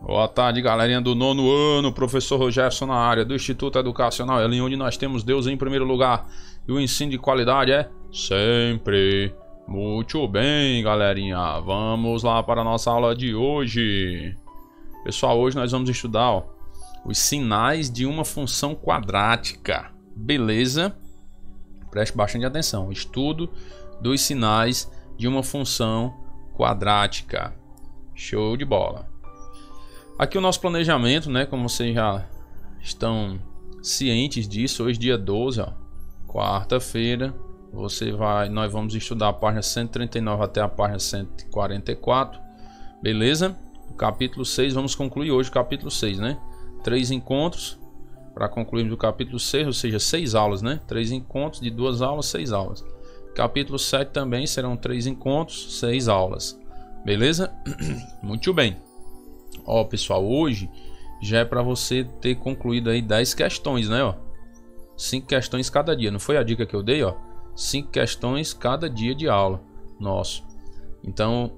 Boa tarde, galerinha do nono ano, professor Rogerson na área do Instituto Educacional Elim, onde nós temos Deus em primeiro lugar e o ensino de qualidade é sempre. Muito bem, galerinha, vamos lá para a nossa aula de hoje. Pessoal, hoje nós vamos estudar os sinais de uma função quadrática, beleza? Preste bastante atenção, estudo dos sinais de uma função quadrática, show de bola. Aqui o nosso planejamento, né? Como vocês já estão cientes disso, hoje dia 12, ó, quarta-feira, nós vamos estudar a página 139 até a página 144, beleza? O capítulo 6, vamos concluir hoje o capítulo 6, né? 3 encontros para concluirmos o capítulo 6, ou seja, 6 aulas, né? 3 encontros de 2 aulas, 6 aulas. Capítulo 7 também serão 3 encontros, 6 aulas, beleza? Muito bem. Ó, pessoal, hoje já é para você ter concluído aí 10 questões, né, ó? 5 questões cada dia, não foi a dica que eu dei, ó? 5 questões cada dia de aula nosso. Então,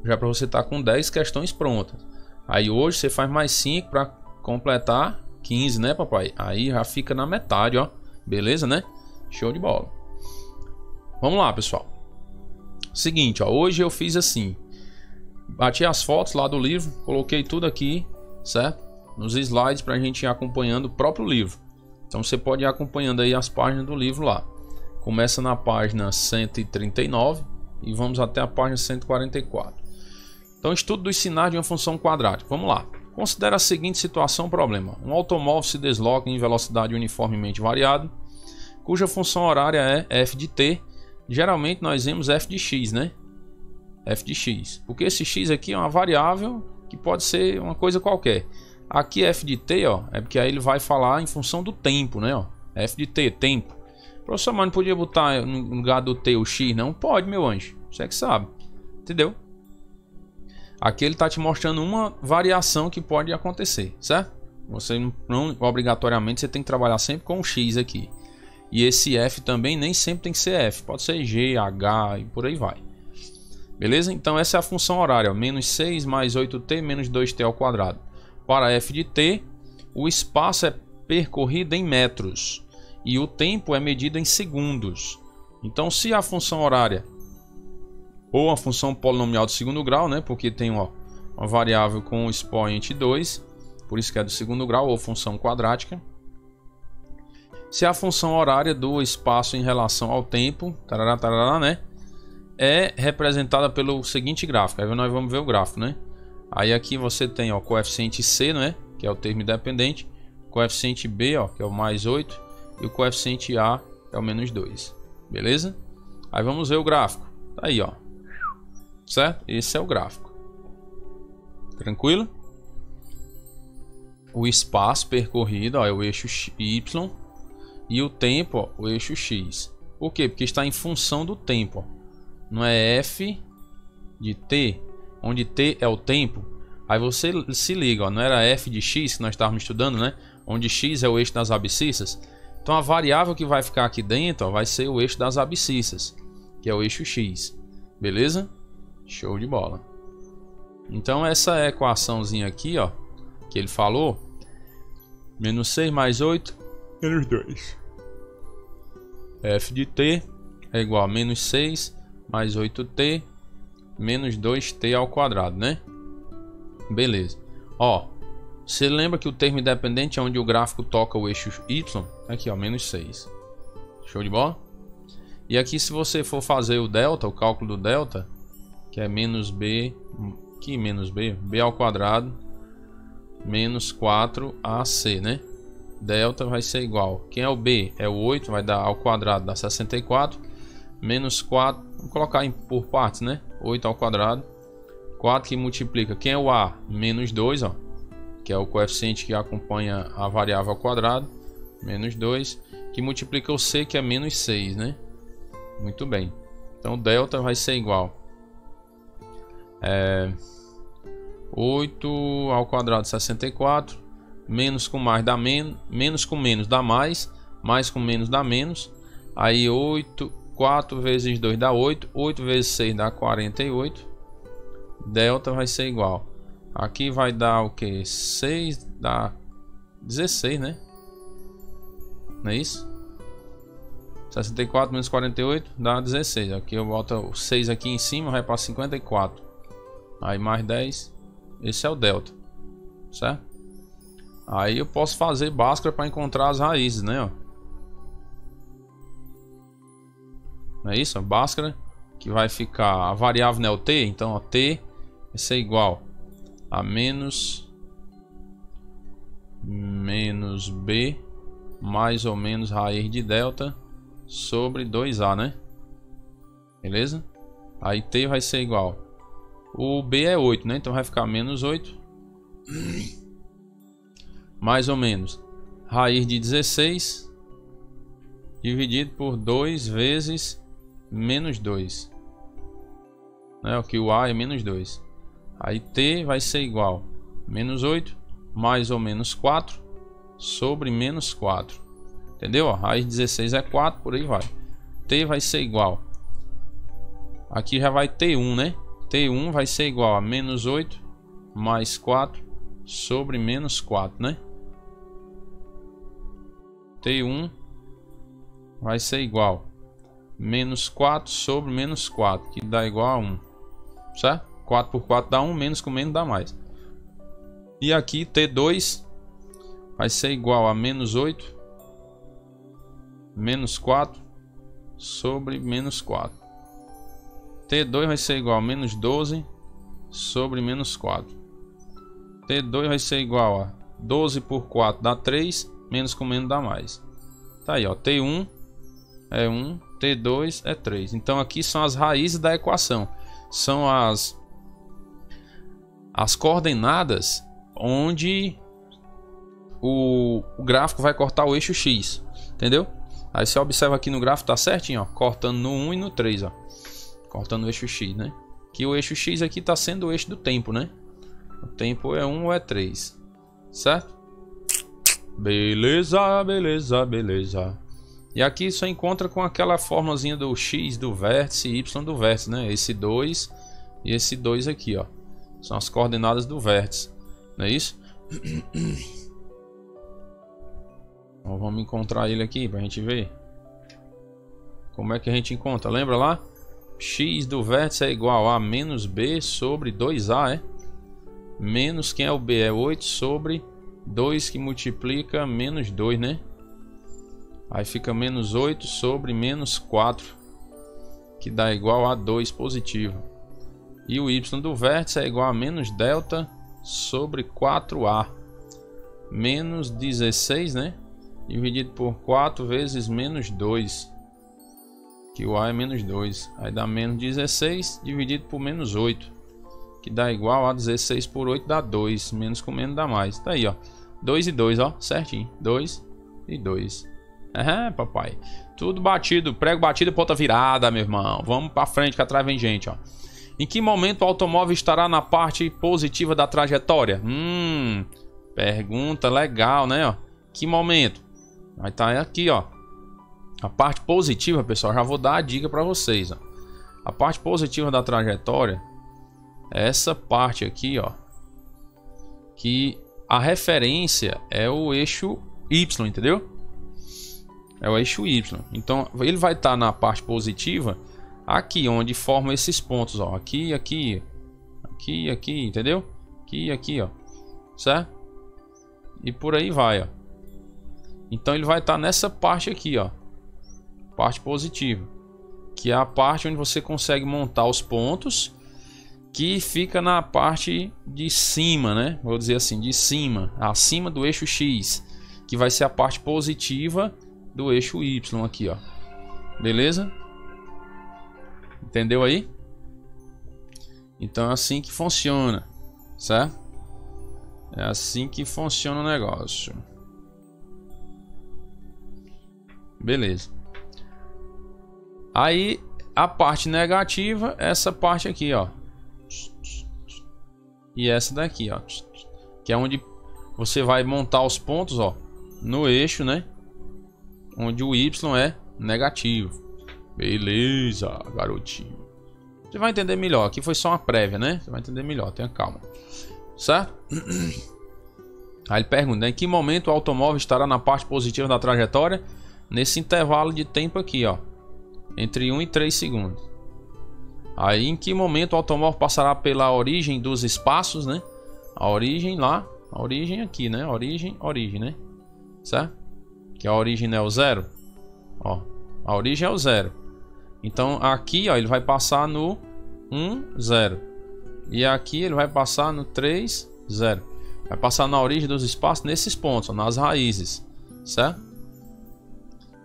já para você estar com 10 questões prontas. Aí hoje você faz mais 5 para completar 15, né, papai? Aí já fica na metade, ó. Beleza, né? Show de bola. Vamos lá, pessoal. Seguinte, ó, hoje eu fiz assim. Bati as fotos lá do livro, coloquei tudo aqui, certo? Nos slides para a gente ir acompanhando o próprio livro. Então você pode ir acompanhando aí as páginas do livro lá. Começa na página 139 e vamos até a página 144. Então, estudo dos sinais de uma função quadrática. Vamos lá. Considere a seguinte situação problema. Um automóvel se desloca em velocidade uniformemente variada, cuja função horária é f de t. Geralmente nós vemos f de x, né? F de x, porque esse x aqui é uma variável que pode ser uma coisa qualquer. Aqui f de t, ó, é porque aí ele vai falar em função do tempo, né, ó? F de t, tempo. Professor, mas não podia botar no lugar do t o x? Não pode, meu anjo, você é que sabe, entendeu? Aqui ele está te mostrando uma variação que pode acontecer, certo? Você não obrigatoriamente você tem que trabalhar sempre com o x aqui. E esse f também nem sempre tem que ser f, pode ser g, h e por aí vai. Beleza? Então essa é a função horária, ó, menos 6 mais 8t menos 2t ao quadrado. Para f de t, o espaço é percorrido em metros e o tempo é medido em segundos. Então se a função horária ou a função polinomial de segundo grau, né, porque tem uma variável com expoente 2, por isso que é do segundo grau, ou função quadrática. Se a função horária do espaço em relação ao tempo, tarará, tarará, né, é representada pelo seguinte gráfico. Aí nós vamos ver o gráfico, né? Aí aqui você tem, ó, coeficiente C, né, que é o termo independente, coeficiente B, ó, que é o mais 8, e o coeficiente A é o menos 2. Beleza? Aí vamos ver o gráfico. Tá aí, ó. Certo? Esse é o gráfico. Tranquilo? O espaço percorrido, ó, é o eixo Y, e o tempo, ó, o eixo X. Por quê? Porque está em função do tempo, ó. Não é f de t, onde t é o tempo. Aí você se liga, ó, não era f de x que nós estávamos estudando, né? Onde x é o eixo das abscissas. Então a variável que vai ficar aqui dentro, ó, vai ser o eixo das abscissas, que é o eixo x. Beleza? Show de bola. Então essa é a equaçãozinha aqui, ó, que ele falou. Menos 6 mais 8, menos 2. F de t é igual a menos 6 mais 8t menos 2t ao quadrado, né? Beleza. Ó, você lembra que o termo independente é onde o gráfico toca o eixo y? Aqui, ó, menos 6. Show de bola? E aqui, se você for fazer o delta, o cálculo do delta, que é menos b, que menos b? B ao quadrado menos 4ac, né? Delta vai ser igual. Quem é o b? É o 8, vai dar ao quadrado, dá 64. Menos 4, vamos colocar por partes, né? 8 ao quadrado. 4 que multiplica. Quem é o a? Menos 2, ó, que é o coeficiente que acompanha a variável ao quadrado. Menos 2, que multiplica o c, que é menos 6, né? Muito bem. Então, delta vai ser igual. 8 ao quadrado, 64. Menos com mais dá menos. Menos com menos dá mais. Mais com menos dá menos. Aí 4 vezes 2 dá 8. 8 vezes 6 dá 48. Delta vai ser igual Aqui vai dar o que? 6 dá 16, né? Não é isso? 64 menos 48 dá 16. Aqui eu boto o 6 aqui em cima, vai para 54. Aí mais 10. Esse é o delta, certo? Aí eu posso fazer Bhaskara para encontrar as raízes, né? Ó. Não é isso? Bhaskara, que vai ficar a variável, né? O t. Então, ó, t vai ser igual a menos b mais ou menos raiz de delta sobre 2a, né? Beleza? Aí t vai ser igual. O b é 8, né? Então vai ficar menos 8 mais ou menos raiz de 16 dividido por 2 vezes menos 2, né? O que o a é menos 2. Aí t vai ser igual menos 8 mais ou menos 4 sobre menos 4. Entendeu? Ó, raiz de 16 é 4, por aí vai. T vai ser igual. Aqui já vai T1, né? T1 vai ser igual a menos 8 mais 4 sobre menos 4, né? T1 vai ser igual menos 4 sobre menos 4, que dá igual a 1. Certo? 4 por 4 dá 1, menos com menos dá mais. E aqui T2 vai ser igual a menos 8 menos 4 sobre menos 4. T2 vai ser igual a menos 12 sobre menos 4. T2 vai ser igual a 12 por 4 dá 3, menos com menos dá mais. Tá aí, ó. T1 é 1, T2 é 3. Então aqui são as raízes da equação. São as coordenadas onde o gráfico vai cortar o eixo X. Entendeu? Aí você observa aqui no gráfico, tá certinho, ó, cortando no 1 e no 3, ó. Cortando o eixo X, né? Que o eixo X aqui tá sendo o eixo do tempo, né? O tempo é 1 ou é 3. Certo? Beleza, beleza, beleza. E aqui só encontra com aquela formulazinha do X do vértice e Y do vértice, né? Esse 2 e esse 2 aqui, ó. São as coordenadas do vértice. Não é isso? Então, vamos encontrar ele aqui pra gente ver. Como é que a gente encontra? Lembra lá? X do vértice é igual a menos b sobre 2a, é? Menos, quem é o b? É 8 sobre 2 que multiplica menos 2, né? Aí fica menos 8 sobre menos 4, que dá igual a 2 positivo. E o y do vértice é igual a menos delta sobre 4a. Menos 16, né? Dividido por 4 vezes menos 2, que o a é menos 2. Aí dá menos 16 dividido por menos 8, que dá igual a 16 por 8 dá 2. Menos com menos dá mais. Tá aí, ó. 2 e 2, ó. Certinho. 2 e 2. Papai. Tudo batido. Prego batido, ponta virada, meu irmão. Vamos pra frente que atrás vem gente, ó. Em que momento o automóvel estará na parte positiva da trajetória? Pergunta legal, né, ó. Que momento? Vai estar aqui, ó. A parte positiva, pessoal, já vou dar a dica para vocês, ó. A parte positiva da trajetória é essa parte aqui, ó. Que a referência é o eixo Y, entendeu? É o eixo Y. Então, ele vai estar na parte positiva aqui, onde formam esses pontos, ó. Aqui, aqui. Aqui, aqui, entendeu? Aqui, aqui, ó. Certo? E por aí vai, ó. Então ele vai estar nessa parte aqui, ó. Parte positiva. Que é a parte onde você consegue montar os pontos. Que fica na parte de cima, né? Vou dizer assim, de cima. Acima do eixo X. Que vai ser a parte positiva do eixo Y aqui, ó. Beleza? Entendeu aí? Então é assim que funciona. Certo? É assim que funciona o negócio. Beleza. Aí a parte negativa é essa parte aqui, ó. E essa daqui, ó. Que é onde você vai montar os pontos, ó. No eixo, né? Onde o Y é negativo. Beleza, garotinho. Você vai entender melhor. Aqui foi só uma prévia, né? Você vai entender melhor. Tenha calma. certo? Aí ele pergunta, né, em que momento o automóvel estará na parte positiva da trajetória? Nesse intervalo de tempo aqui, ó, entre 1 e 3 segundos. Aí em que momento o automóvel passará pela origem dos espaços, né? A origem lá, a origem aqui, né? Origem, né? Certo? Que a origem é o 0. Ó, a origem é o 0. Então aqui, ó, ele vai passar no 1, 0. E aqui ele vai passar no 3, 0. Vai passar na origem dos espaços nesses pontos, ó, nas raízes, certo?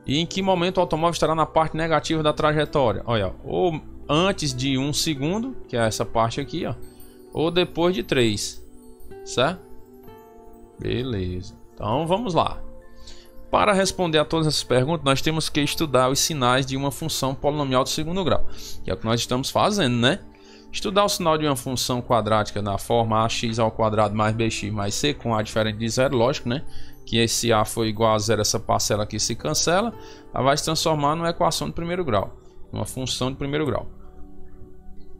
E em que momento o automóvel estará na parte negativa da trajetória? Olha, ou antes de 1 segundo, que é essa parte aqui, ó, ou depois de 3, certo? Beleza. Então vamos lá. Para responder a todas essas perguntas, nós temos que estudar os sinais de uma função polinomial de segundo grau, que é o que nós estamos fazendo, né? Estudar o sinal de uma função quadrática na forma ax ao quadrado mais bx mais c com a diferente de zero, lógico, né? Que esse a for igual a zero, essa parcela aqui se cancela, ela vai se transformar numa equação de primeiro grau, uma função de primeiro grau.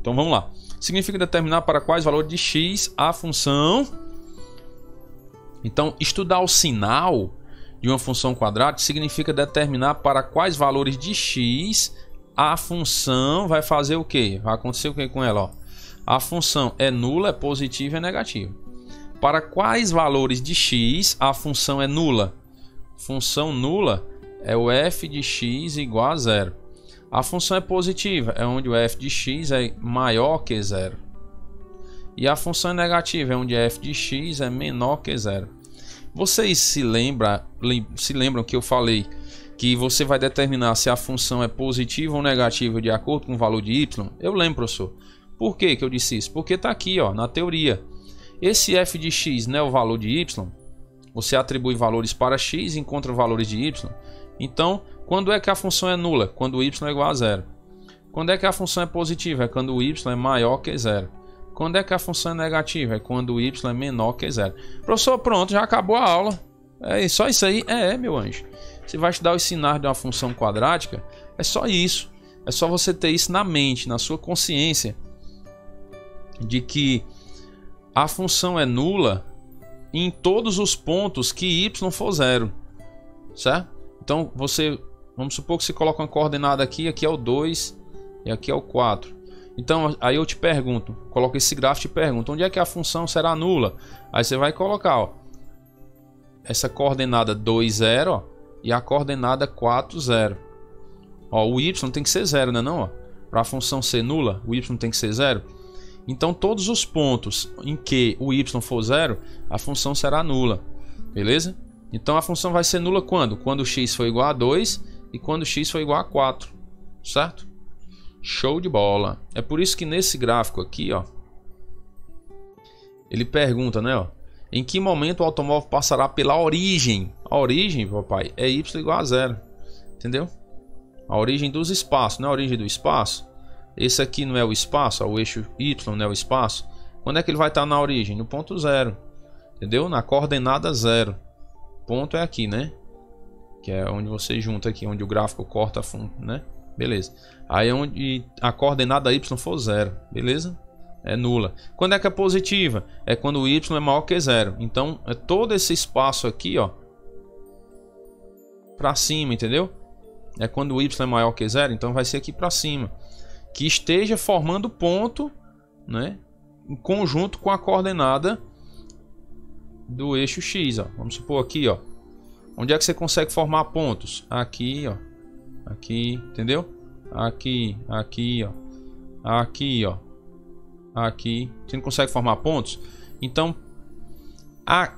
Então vamos lá. Significa determinar para quais valores de x a função. Então estudar o sinal de uma função quadrática significa determinar para quais valores de x a função vai fazer o quê? Vai acontecer o que com ela? Ó? A função é nula, é positiva e é negativa. Para quais valores de x a função é nula? Função nula é o f de x igual a zero. A função é positiva, é onde o f de x é maior que zero. E a função é negativa, é onde f de x é menor que zero. Vocês se lembram que eu falei que você vai determinar se a função é positiva ou negativa de acordo com o valor de y? Eu lembro, professor. Por que eu disse isso? Porque está aqui, ó, na teoria. Esse f de x não é o valor de y. Você atribui valores para x e encontra valores de y. Então, quando é que a função é nula? Quando o y é igual a zero. Quando é que a função é positiva? É quando o y é maior que zero. Quando é que a função é negativa? É quando o y é menor que zero. Professor, pronto, já acabou a aula. É só isso aí? Meu anjo. Você vai estudar os sinais de uma função quadrática, é só isso. É só você ter isso na mente, na sua consciência, de que a função é nula em todos os pontos que y for zero, certo? Então vamos supor que você coloca uma coordenada aqui, aqui é o 2 e aqui é o 4. Então aí eu te pergunto, coloco esse gráfico e te pergunto, onde é que a função será nula? Aí você vai colocar, ó, essa coordenada 2, 0, ó, e a coordenada 4, 0. Ó, o y tem que ser 0, né, não? Para a função ser nula, o y tem que ser 0. Então, todos os pontos em que o y for 0, a função será nula. Beleza? Então, a função vai ser nula quando? Quando x for igual a 2 e quando x for igual a 4. Certo? Show de bola. É por isso que nesse gráfico aqui, ó, ele pergunta, né, ó, em que momento o automóvel passará pela origem? A origem, papai, é y igual a 0. Entendeu? A origem dos espaços, não é a origem do espaço? Esse aqui não é o espaço, ó, o eixo y não é o espaço. Quando é que ele vai estar na origem? No ponto 0. Entendeu? Na coordenada 0. Ponto é aqui, né? Que é onde você junta aqui, onde o gráfico corta fundo, né? Beleza. Aí é onde a coordenada y for 0. Beleza? É nula. Quando é que é positiva? É quando o y é maior que 0. Então, é todo esse espaço aqui, ó, para cima, entendeu? É quando o y é maior que 0, então vai ser aqui para cima. Que esteja formando ponto, né, em conjunto com a coordenada do eixo x, ó. Vamos supor aqui, ó. Onde é que você consegue formar pontos? Aqui, ó. Aqui, entendeu? Aqui, aqui, ó. Aqui, ó. Aqui, você não consegue formar pontos? Então,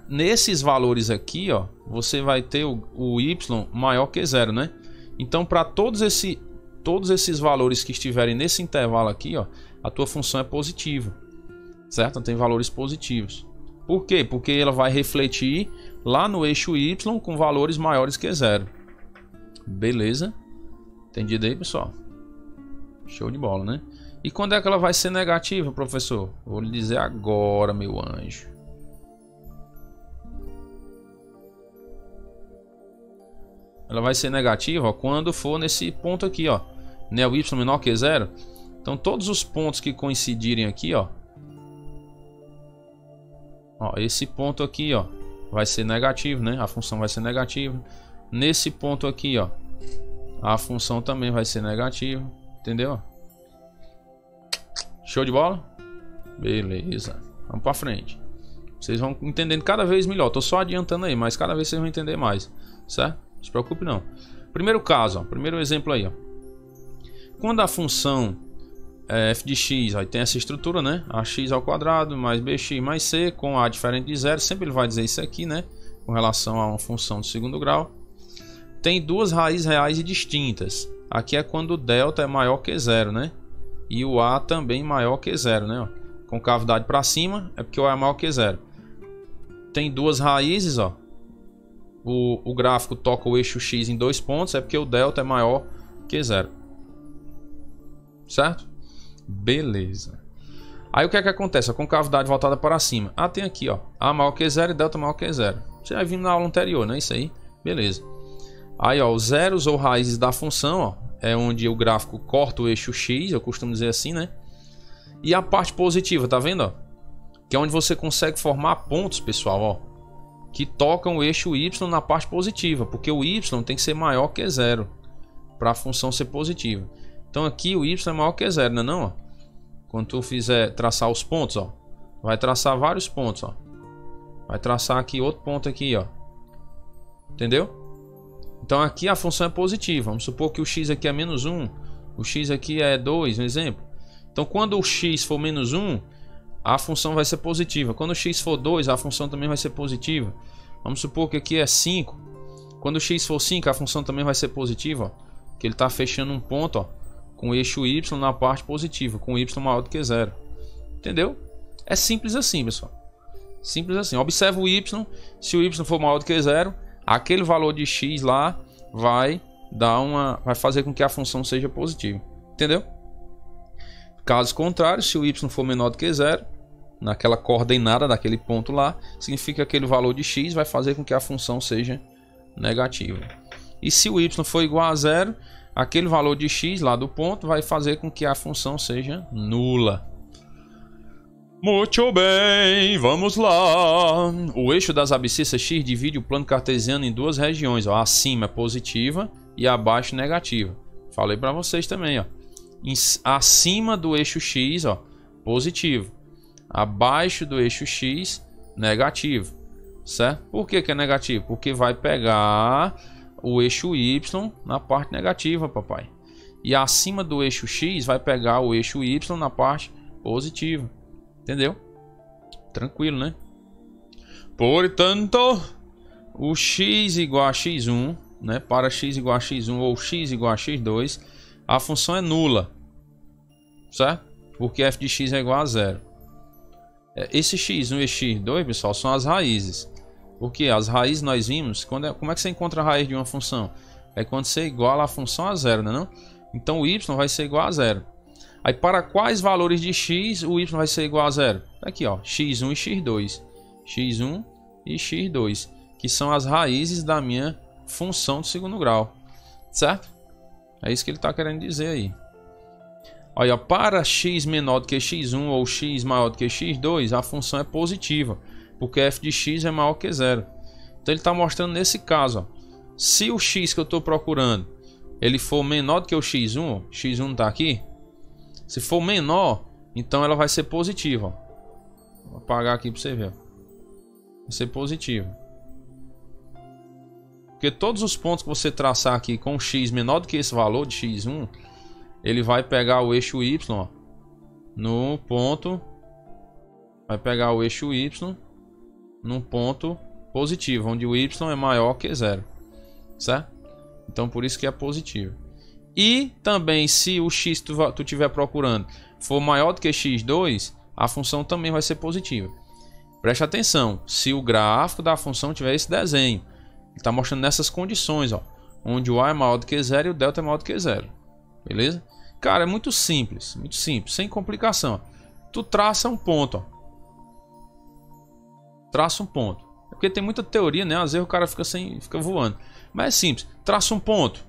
nesses valores aqui, ó, você vai ter o y maior que 0, né? Então, para todos esses valores que estiverem nesse intervalo aqui, ó, a tua função é positiva, certo? Tem valores positivos. Por quê? Porque ela vai refletir lá no eixo y com valores maiores que 0. Beleza? Entendido aí, pessoal? Show de bola, né? E quando é que ela vai ser negativa, professor? Vou lhe dizer agora, meu anjo. Ela vai ser negativa, ó, quando for nesse ponto aqui, ó, né, o y menor que 0. Então todos os pontos que coincidirem aqui, ó, Ó, esse ponto aqui, ó, vai ser negativo, né? A função vai ser negativa. Nesse ponto aqui, ó, a função também vai ser negativa. Entendeu? Show de bola? Beleza. Vamos pra frente. Vocês vão entendendo cada vez melhor. Tô só adiantando aí, mas cada vez vocês vão entender mais. Certo? Não se preocupe não. Primeiro caso, ó, primeiro exemplo aí, ó. Quando a função f de x, aí tem essa estrutura, né? Ax ao quadrado mais bx mais c com a diferente de zero. Sempre ele vai dizer isso aqui, né? Com relação a uma função de segundo grau. Tem duas raízes reais e distintas. Aqui é quando o delta é maior que zero, né? E o a também maior que zero, né? Ó, com cavidade para cima é porque o a é maior que zero. Tem duas raízes, ó. O gráfico toca o eixo x em 2 pontos, é porque o delta é maior que zero. Certo? Beleza. Aí o que é que acontece? A concavidade voltada para cima. Ah, tem aqui, ó. A maior que zero e delta maior que zero. Você já viu na aula anterior, né? Isso aí. Beleza. Aí, ó, os zeros ou raízes da função, ó, é onde o gráfico corta o eixo x, eu costumo dizer assim, né? E a parte positiva, tá vendo, ó? Que é onde você consegue formar pontos, pessoal, ó, que tocam o eixo y na parte positiva, porque o y tem que ser maior que zero para a função ser positiva. Então aqui o y é maior que zero, não é não, ó? Quando tu fizer traçar os pontos, ó, vai traçar vários pontos, ó. Vai traçar aqui outro ponto aqui, ó. Entendeu? Então aqui a função é positiva. Vamos supor que o x aqui é menos 1, o x aqui é 2, um exemplo. Então quando o x for menos 1, a função vai ser positiva. Quando o x for 2, a função também vai ser positiva. Vamos supor que aqui é 5. Quando o x for 5, a função também vai ser positiva, ó. Que ele está fechando um ponto, ó, com o eixo y na parte positiva, com y maior do que zero. Entendeu? É simples assim, pessoal. Simples assim. Observa o y. Se o y for maior do que zero, aquele valor de x lá vai fazer com que a função seja positiva. Entendeu? Caso contrário, se o y for menor do que zero, naquela coordenada daquele ponto lá, significa que aquele valor de x vai fazer com que a função seja negativa. E se o y for igual a zero, aquele valor de x lá do ponto vai fazer com que a função seja nula. Muito bem, vamos lá. O eixo das abscissas x divide o plano cartesiano em duas regiões, ó. Acima é positiva e abaixo negativa. Falei para vocês também, ó. Acima do eixo x, ó, positivo. Abaixo do eixo x, negativo. Certo? Por que que é negativo? Porque vai pegar o eixo y na parte negativa, papai. E acima do eixo x vai pegar o eixo y na parte positiva. Entendeu? Tranquilo, né? Portanto, o x igual a x1, né? Para x igual a x1 ou x igual a x2, a função é nula. Certo? Porque f de x é igual a zero. Esse x1 e x2, pessoal, são as raízes. Porque as raízes nós vimos, como é que você encontra a raiz de uma função? É quando você iguala a função a zero, né, não? Então o y vai ser igual a zero. Aí para quais valores de x o y vai ser igual a zero? Aqui, ó, x1 e x2. x1 e x2, que são as raízes da minha função de segundo grau. Certo? É isso que ele está querendo dizer aí. Olha, para x menor do que x1 ou x maior do que x2, a função é positiva, porque f de x é maior que zero. Então ele está mostrando nesse caso, ó, se o x que eu estou procurando ele for menor do que o x1, ó, x1 não está aqui. Se for menor, então ela vai ser positiva. Ó. Vou apagar aqui para você ver. Vai ser positiva. Porque todos os pontos que você traçar aqui com x menor do que esse valor de x1, ele vai pegar o eixo y, ó, no ponto. Vai pegar o eixo y num ponto positivo, onde o y é maior que zero. Certo? Então por isso que é positivo. E também se o x tu estiver procurando for maior do que x2, a função também vai ser positiva. Preste atenção, se o gráfico da função tiver esse desenho, ele está mostrando nessas condições, ó, onde o a é maior do que zero e o delta é maior do que zero. Beleza? Cara, é muito simples, sem complicação. Tu traça um ponto, ó. Traça um ponto. É porque tem muita teoria, né? Às vezes o cara fica voando. Mas é simples. Traça um ponto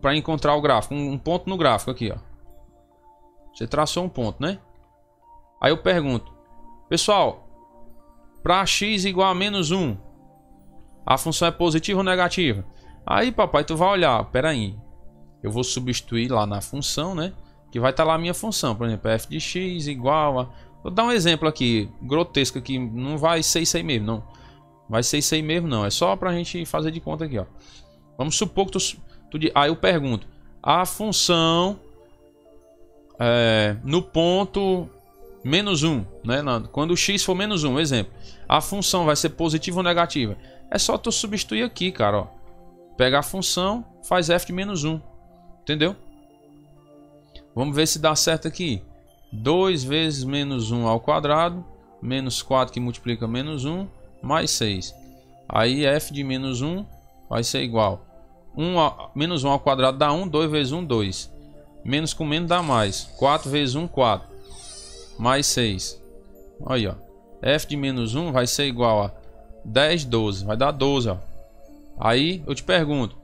para encontrar o gráfico. Um ponto no gráfico aqui, ó. Você traçou um ponto, né? Aí eu pergunto, pessoal, Para x igual a menos 1, a função é positiva ou negativa? Aí, papai, tu vai olhar, pera aí, eu vou substituir lá na função, né? Que vai estar lá a minha função, por exemplo, f de x igual a... Vou dar um exemplo aqui, grotesco aqui, não vai ser isso aí mesmo, não. Vai ser isso aí mesmo, não. É só pra gente fazer de conta aqui, ó. Vamos supor que aí eu pergunto, a função no ponto menos 1, né? Quando o x for menos 1, exemplo, a função vai ser positiva ou negativa? É só tu substituir aqui, cara, ó. Pega a função, faz f de menos 1, entendeu? Vamos ver se dá certo aqui. 2 vezes menos 1 ao quadrado, menos 4 que multiplica menos 1, mais 6. Aí f de menos 1 vai ser igual. Menos 1 ao quadrado dá 1, 2 vezes 1, 2. Menos com menos dá mais. 4 vezes 1, 4. Mais 6. Aí, ó. F de menos 1 vai ser igual a 10, 12. Vai dar 12, ó. Aí eu te pergunto.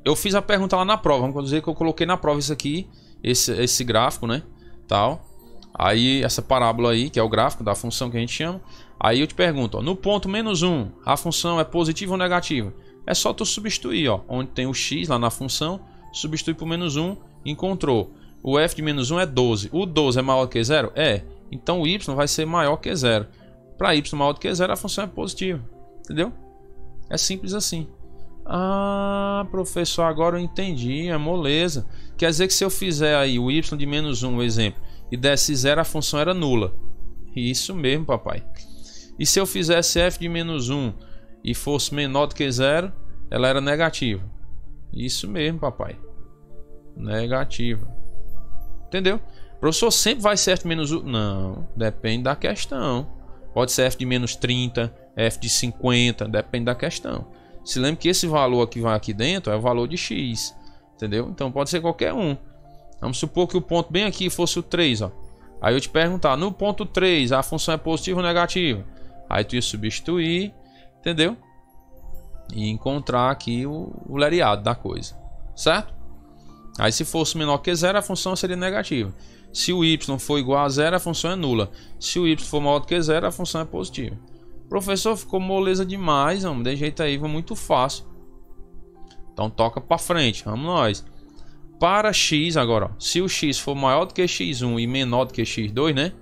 Eu fiz a pergunta lá na prova. Vamos dizer que eu coloquei na prova isso aqui. Esse gráfico, né? Tal. Aí essa parábola aí, que é o gráfico da função que a gente chama. Aí eu te pergunto, ó, no ponto menos 1, a função é positiva ou negativa? É só tu substituir, ó, onde tem o x lá na função, substitui por menos 1, encontrou. O f de menos 1 é 12. O 12 é maior que 0? É. Então o y vai ser maior que 0. Para y maior do que 0, a função é positiva. Entendeu? É simples assim. Ah, professor, agora eu entendi, é moleza. Quer dizer que se eu fizer aí o y de menos 1, exemplo, e desse 0, a função era nula. Isso mesmo, papai. E se eu fizesse f de menos 1 e fosse menor do que 0, ela era negativa. Isso mesmo, papai. Negativa. Entendeu? Professor, sempre vai ser f de menos 1? Não, depende da questão. Pode ser f de menos 30, f de 50, depende da questão. Se lembra que esse valor que vai aqui dentro é o valor de x. Entendeu? Então pode ser qualquer um. Vamos supor que o ponto bem aqui fosse o 3, ó. Aí eu te perguntar, no ponto 3, a função é positiva ou negativa? Aí tu ia substituir, entendeu? E encontrar aqui o lereado da coisa, certo? Aí se fosse menor que 0, a função seria negativa. Se o y for igual a 0, a função é nula. Se o y for maior do que 0, a função é positiva. Professor, ficou moleza demais, vamos, de jeito aí, muito fácil. Então toca para frente, vamos nós. Para x agora, ó, se o x for maior do que x1 e menor do que x2, né?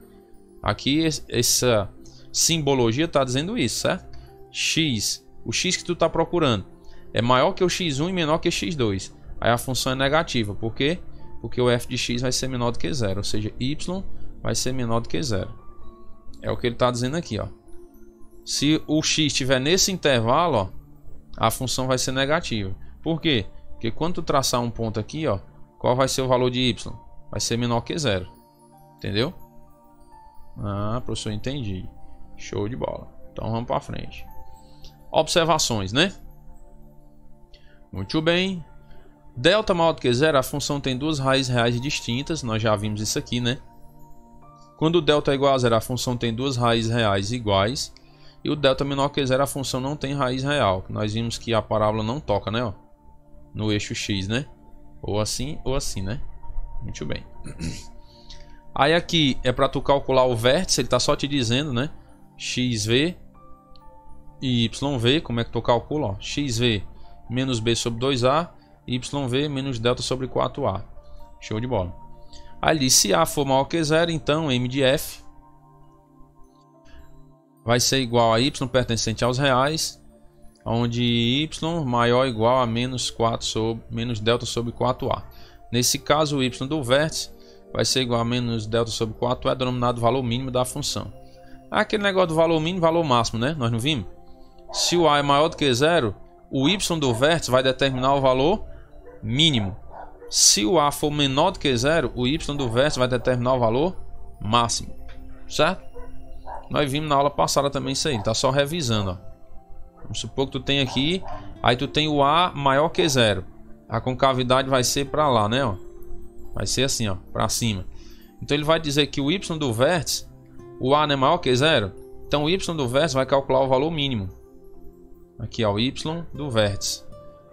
Aqui essa simbologia está dizendo isso, certo? X, o x que tu está procurando é maior que o x1 e menor que x2. Aí a função é negativa, por quê? Porque o f de x vai ser menor do que 0, ou seja, y vai ser menor do que 0. É o que ele está dizendo aqui, ó. Se o x estiver nesse intervalo, ó, a função vai ser negativa. Por quê? Porque quando tu traçar um ponto aqui, ó, qual vai ser o valor de y? Vai ser menor que 0. Entendeu? Ah, professor, entendi. Show de bola. Então vamos para frente. Observações, né? Muito bem. Delta maior do que 0, a função tem duas raízes reais distintas. Nós já vimos isso aqui, né? Quando o delta é igual a 0, a função tem duas raízes reais iguais. E o delta menor que 0, a função não tem raiz real. Nós vimos que a parábola não toca, né? Ó, no eixo x, né? Ou assim, né? Muito bem. Aí aqui é para tu calcular o vértice. Ele está só te dizendo, né? xv e yv. Como é que tu calcula? Ó, xv menos b sobre 2a. YV menos delta sobre 4A. Show de bola. Ali, se A for maior que 0, então M de F vai ser igual a Y pertencente aos reais, onde Y maior ou igual a menos delta sobre 4A. Nesse caso, o Y do vértice vai ser igual a menos delta sobre 4A, denominado valor mínimo da função. Aquele negócio do valor mínimo e valor máximo, né? Nós não vimos? Se o A é maior do que 0, o Y do vértice vai determinar o valor mínimo. Se o A for menor do que 0, o Y do vértice vai determinar o valor máximo. Certo? Nós vimos na aula passada também isso aí. Tá só revisando, ó. Vamos supor que tu tem aqui. Aí tu tem o A maior que 0. A concavidade vai ser para lá, né? Ó. Vai ser assim, ó, para cima. Então ele vai dizer que o Y do vértice, o A não é maior que 0. Então o Y do vértice vai calcular o valor mínimo. Aqui, ó, o Y do vértice.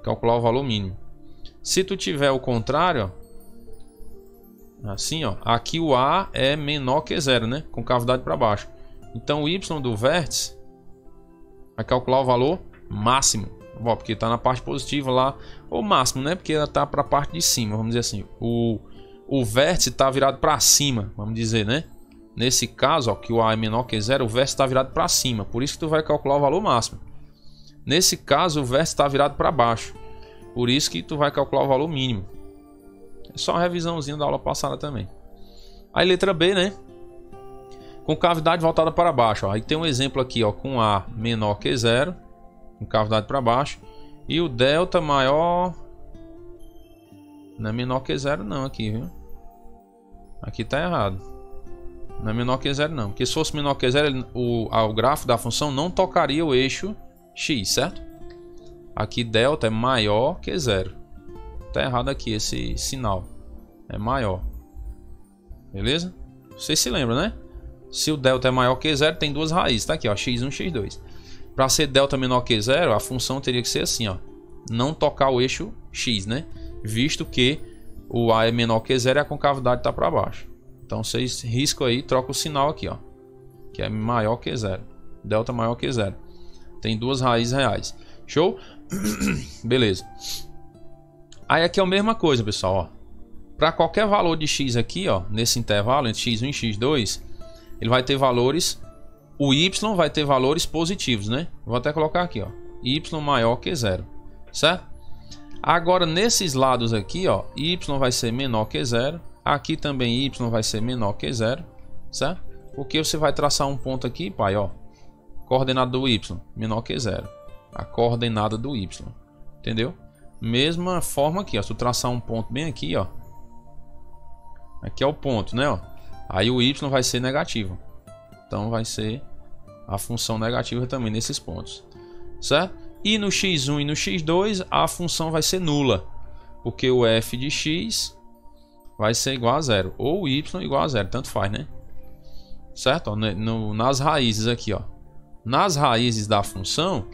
Calcular o valor mínimo. Se tu tiver o contrário, ó, assim, ó, aqui o A é menor que 0, né? Com cavidade para baixo. Então o y do vértice vai calcular o valor máximo. Bom, porque está na parte positiva lá, ou máximo, né? Porque ela está para a parte de cima, vamos dizer assim. O vértice está virado para cima, vamos dizer, né? Nesse caso, ó, que o A é menor que 0, o vértice está virado para cima. Por isso que tu vai calcular o valor máximo. Nesse caso, o vértice está virado para baixo. Por isso que tu vai calcular o valor mínimo. É só uma revisãozinha da aula passada também. Aí letra B, né? Com cavidade voltada para baixo. Ó. Aí tem um exemplo aqui, ó, com A menor que 0. Com cavidade para baixo. E o delta maior... Não é menor que 0 não aqui, viu? Aqui tá errado. Não é menor que 0 não. Porque se fosse menor que 0, o gráfico da função não tocaria o eixo x, certo? Aqui delta é maior que 0. Tá errado aqui esse sinal. É maior. Beleza? Vocês se lembram, né? Se o delta é maior que 0, tem duas raízes. Tá aqui, ó, x1, x2. Para ser delta menor que 0, a função teria que ser assim, ó. Não tocar o eixo x, né? Visto que o A é menor que 0 e a concavidade está para baixo. Então vocês riscam aí, troca o sinal aqui, ó. Que é maior que 0. Delta maior que 0. Tem duas raízes reais. Show? Beleza. Aí aqui é a mesma coisa, pessoal, ó. Para qualquer valor de x aqui, ó, nesse intervalo entre x1 e x2, ele vai ter valores... O y vai ter valores positivos, né? Vou até colocar aqui, ó. Y maior que 0. Certo? Agora, nesses lados aqui, ó, y vai ser menor que 0. Aqui também y vai ser menor que 0. Certo? Porque você vai traçar um ponto aqui, pai, ó. Coordenada do y, menor que 0. A coordenada do y. Entendeu? Mesma forma aqui, ó. Se eu traçar um ponto bem aqui, ó. Aqui é o ponto, né, ó. Aí o y vai ser negativo. Então vai ser a função negativa também nesses pontos. Certo? E no x1 e no x2 a função vai ser nula. Porque o f de x vai ser igual a 0. Ou y igual a 0. Tanto faz, né? Certo? Ó, nas raízes aqui, ó. Nas raízes da função,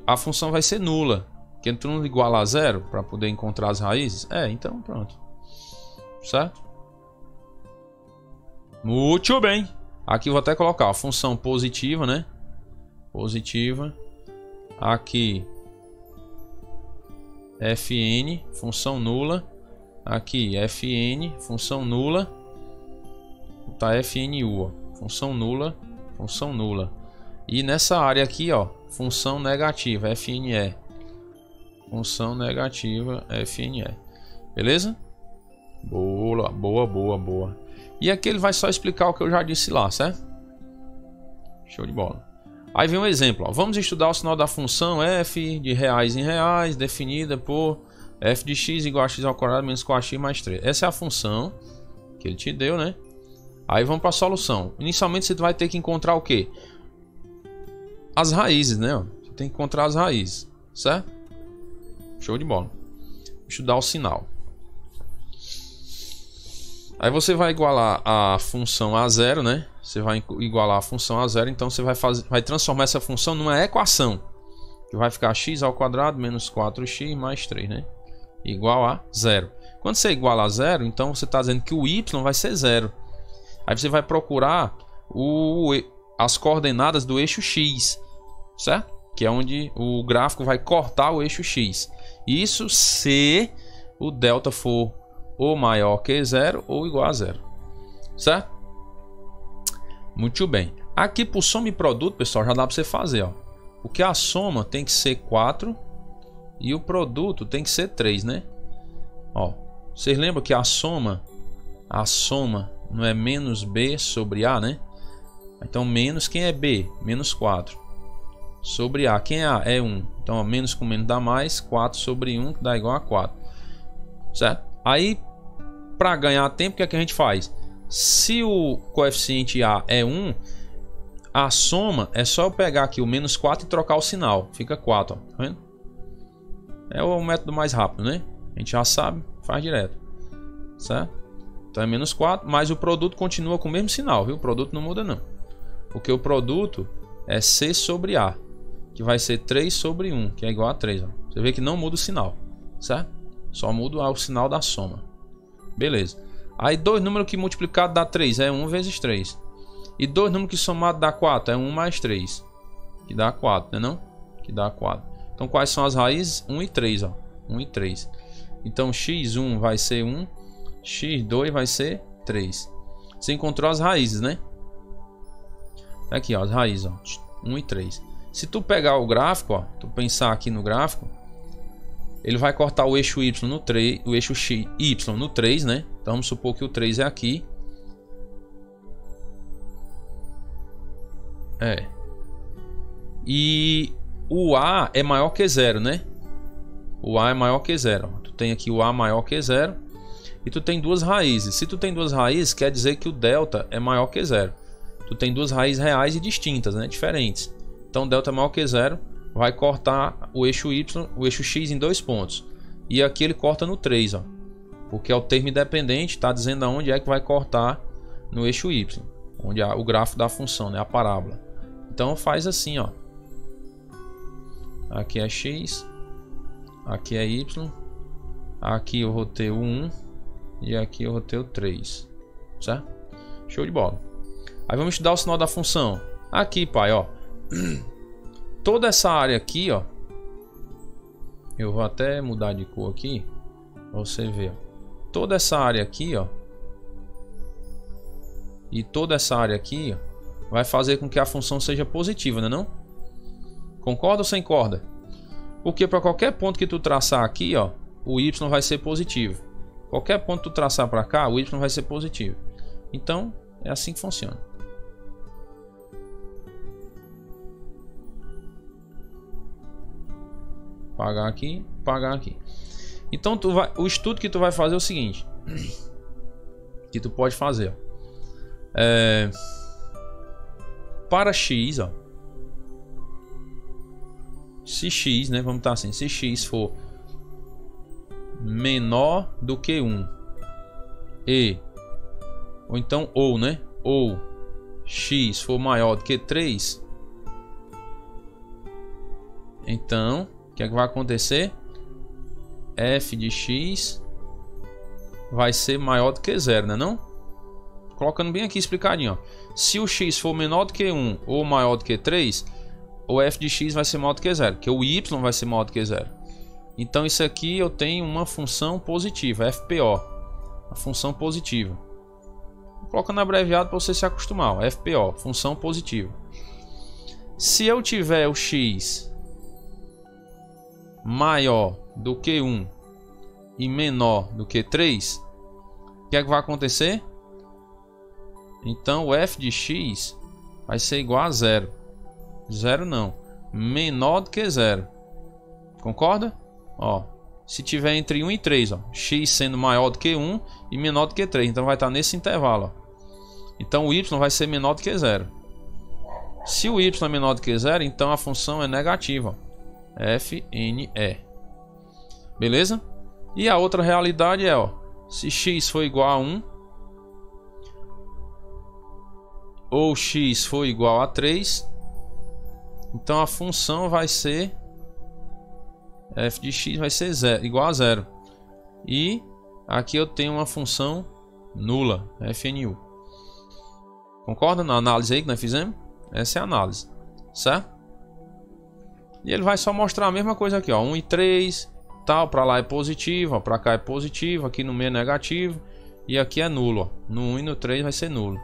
a função vai ser nula. Porque tu não iguala a 0 para poder encontrar as raízes. Então pronto. Certo? Muito bem. Aqui eu vou até colocar a função positiva, né? Positiva. Aqui fn, função nula. Aqui fn, função nula. Tá fnu, ó. Função nula, função nula. E nessa área aqui, ó, função negativa, fne. Função negativa, fne. Beleza? Boa, boa, boa, boa. E aqui ele vai só explicar o que eu já disse lá, certo? Show de bola. Aí vem um exemplo, ó. Vamos estudar o sinal da função f de reais em reais, definida por f de x igual a x ao quadrado menos 4x mais 3. Essa é a função que ele te deu, né? Aí vamos para a solução. Inicialmente você vai ter que encontrar o quê? As raízes, né? Você tem que encontrar as raízes, certo? Show de bola. Estudar o sinal. Aí você vai igualar a função a 0, né? Você vai igualar a função a 0, então você vai transformar essa função numa equação. Que vai ficar x ao quadrado menos 4x mais 3, né? Igual a 0. Quando você iguala a 0, então você está dizendo que o y vai ser 0. Aí você vai procurar as coordenadas do eixo x, certo? Que é onde o gráfico vai cortar o eixo x. Isso se o delta for ou maior que 0 ou igual a 0. Certo? Muito bem. Aqui por soma e produto, pessoal, já dá para você fazer, ó. Porque a soma tem que ser 4 e o produto tem que ser 3, né? Ó, vocês lembram que a soma não é menos b sobre a, né? Então menos, quem é b? Menos 4 sobre a. Quem é a? É 1. Então ó, menos com menos dá mais, 4 sobre 1 que dá igual a 4. Certo? Aí para ganhar tempo, o que é que a gente faz? Se o coeficiente A é 1, a soma é só eu pegar aqui o menos 4 e trocar o sinal. Fica 4, ó. Tá vendo? É o método mais rápido, né? A gente já sabe, faz direto. Certo? Então é menos 4, mas o produto continua com o mesmo sinal, viu? O produto não muda não. Porque o produto é C sobre A, que vai ser 3 sobre 1, que é igual a 3. Ó. Você vê que não muda o sinal, certo? Só muda o sinal da soma. Beleza. Aí dois números que multiplicado dá 3. É 1 vezes 3. E dois números que somados dá 4. É 1 mais 3. Que dá 4, né não? Que dá 4. Então quais são as raízes? 1 e 3, ó. 1 e 3. Então x1 vai ser 1. x2 vai ser 3. Você encontrou as raízes, né? Aqui, ó, as raízes, ó. 1 e 3. Se tu pegar o gráfico, ó, tu pensar aqui no gráfico, ele vai cortar o eixo y no 3, o eixo x y no 3, né? Então vamos supor que o 3 é aqui. E o A é maior que 0, né? O A é maior que 0. Tu tem aqui o A maior que 0. E tu tem duas raízes. Se tu tem duas raízes, quer dizer que o delta é maior que 0. Tu tem duas raízes reais e distintas, né? Diferentes. Então delta é maior que 0. Vai cortar o eixo y, o eixo x em 2 pontos. E aqui ele corta no 3, ó. Porque é o termo independente, está dizendo aonde é que vai cortar no eixo y. Onde é o gráfico da função, né? A parábola. Então faz assim, ó. Aqui é x. Aqui é y. Aqui eu roteio 1. E aqui eu roteio 3. Certo? Show de bola. Aí vamos estudar o sinal da função. Aqui, pai, ó. Toda essa área aqui, ó. Eu vou até mudar de cor aqui. Pra você ver, ó. Toda essa área aqui, ó. E toda essa área aqui, ó, vai fazer com que a função seja positiva, né não? Concorda ou sem corda? Porque para qualquer ponto que tu traçar aqui, ó, o y vai ser positivo. Qualquer ponto que tu traçar para cá, o y vai ser positivo. Então, é assim que funciona. Pagar aqui, pagar aqui. Então, o estudo que tu vai fazer é o seguinte. Que tu pode fazer, ó. Para x, ó. Se x, né, vamos estar assim, se x for menor do que 1 e ou então né, ou x for maior do que 3, então o que é que vai acontecer? F de x vai ser maior do que 0, né não? Colocando bem aqui explicadinho, ó. Se o x for menor do que 1 ou maior do que 3, o f de x vai ser maior do que 0, porque o y vai ser maior do que 0. Então isso aqui eu tenho uma função positiva, FPO, a função positiva. Coloca na abreviado para você se acostumar, ó. FPO, função positiva. Se eu tiver o x maior do que 1 e menor do que 3, o que é que vai acontecer? Então o f de x vai ser igual a 0. 0 não, menor do que 0. Concorda? Ó, se tiver entre 1 e 3, ó, x sendo maior do que 1 e menor do que 3, então vai estar nesse intervalo, ó. Então o y vai ser menor do que 0. Se o y é menor do que 0, então a função é negativa, ó. FNE. Beleza? E a outra realidade é, ó, se x for igual a 1 ou x for igual a 3, então a função vai ser f de x vai ser 0, igual a 0. E aqui eu tenho uma função nula, FNU. Concorda na análise aí que nós fizemos? Essa é a análise, certo? E ele vai só mostrar a mesma coisa aqui, ó, 1 e 3, tal, para lá é positivo, para cá é positivo, aqui no meio é negativo e aqui é nulo, ó. No 1 e no 3 vai ser nulo.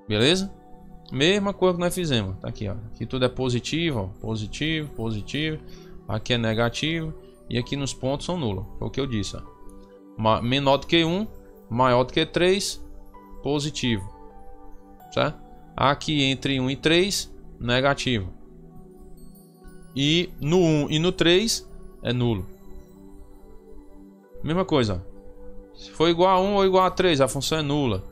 Beleza? Mesma coisa que nós fizemos. Tá aqui, ó. Aqui tudo é positivo, ó. Positivo, positivo. Aqui é negativo. E aqui nos pontos são nulos. Foi o que eu disse, ó. Menor do que 1, maior do que 3, positivo. Certo? Aqui entre 1 e 3, negativo. E no 1 e no 3 é nulo. Mesma coisa, ó. Se for igual a 1 ou igual a 3, a função é nula.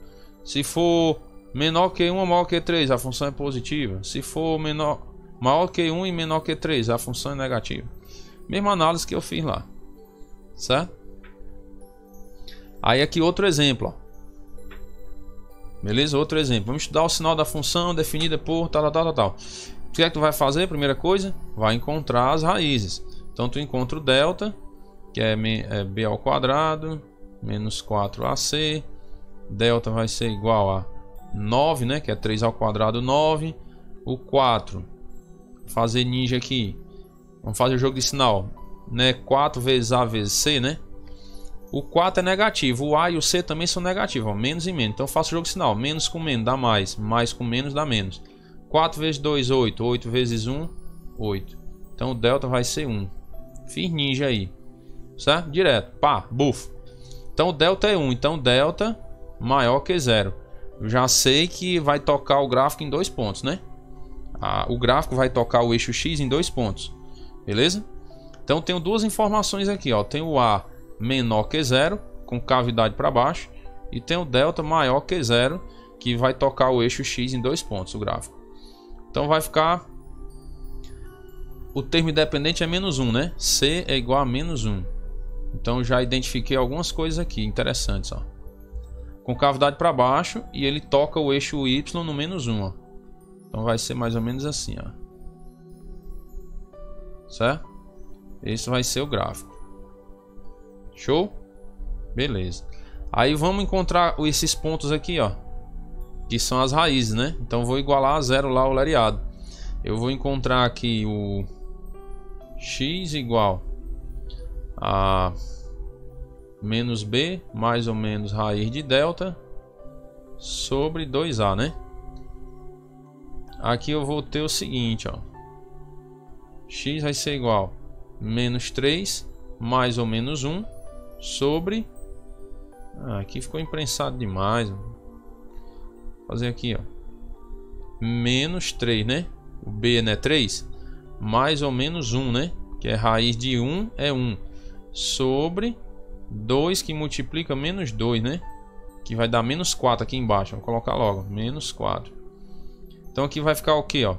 Se for menor que 1 ou maior que 3, a função é positiva. Se for maior que 1 e menor que 3, a função é negativa. Mesma análise que eu fiz lá. Certo? Aí aqui outro exemplo, ó. Beleza? Outro exemplo. Vamos estudar o sinal da função definida por tal. O que é que tu vai fazer? Primeira coisa, vai encontrar as raízes. Então tu encontra o delta, que é b ao quadrado, menos 4ac. Delta vai ser igual a 9, né? Que é 3 ao quadrado, 9. O 4. Vou fazer ninja aqui. Vamos fazer o jogo de sinal, né? 4 vezes A vezes C, né? O 4 é negativo. O A e o C também são negativos, ó, menos e menos. Então eu faço o jogo de sinal. Menos com menos dá mais. Mais com menos dá menos. 4 vezes 2, 8. 8 vezes 1, 8. Então o delta vai ser 1. Fiz ninja aí. Certo? Direto. Pá, bufo. Então o delta é 1. Então delta maior que 0. Eu já sei que vai tocar o gráfico em 2 pontos, né? O gráfico vai tocar o eixo X em 2 pontos. Beleza? Então tenho duas informações aqui, ó. Tem o A menor que 0, com cavidade para baixo. E tem o delta maior que 0, que vai tocar o eixo X em 2 pontos, o gráfico. Então vai ficar... O termo independente é menos 1, né? C é igual a menos 1. Então já identifiquei algumas coisas aqui interessantes, ó. Com cavidade para baixo e ele toca o eixo Y no menos 1, ó. Então vai ser mais ou menos assim, ó. Certo? Esse vai ser o gráfico. Show? Beleza. Aí vamos encontrar esses pontos aqui, ó, que são as raízes, né? Então vou igualar a 0 lá o lereado. Eu vou encontrar aqui o x igual a menos b mais ou menos raiz de delta sobre 2a, né? Aqui eu vou ter o seguinte, ó. X vai ser igual a menos 3 mais ou menos 1 sobre... aqui ficou imprensado demais. Vou fazer aqui, ó. Menos 3, né? O b, né? 3 mais ou menos 1, né? Que é raiz de 1 é 1 sobre 2 que multiplica menos 2, né? Que vai dar menos 4 aqui embaixo. Vamos colocar logo, menos 4. Então aqui vai ficar o que, ó?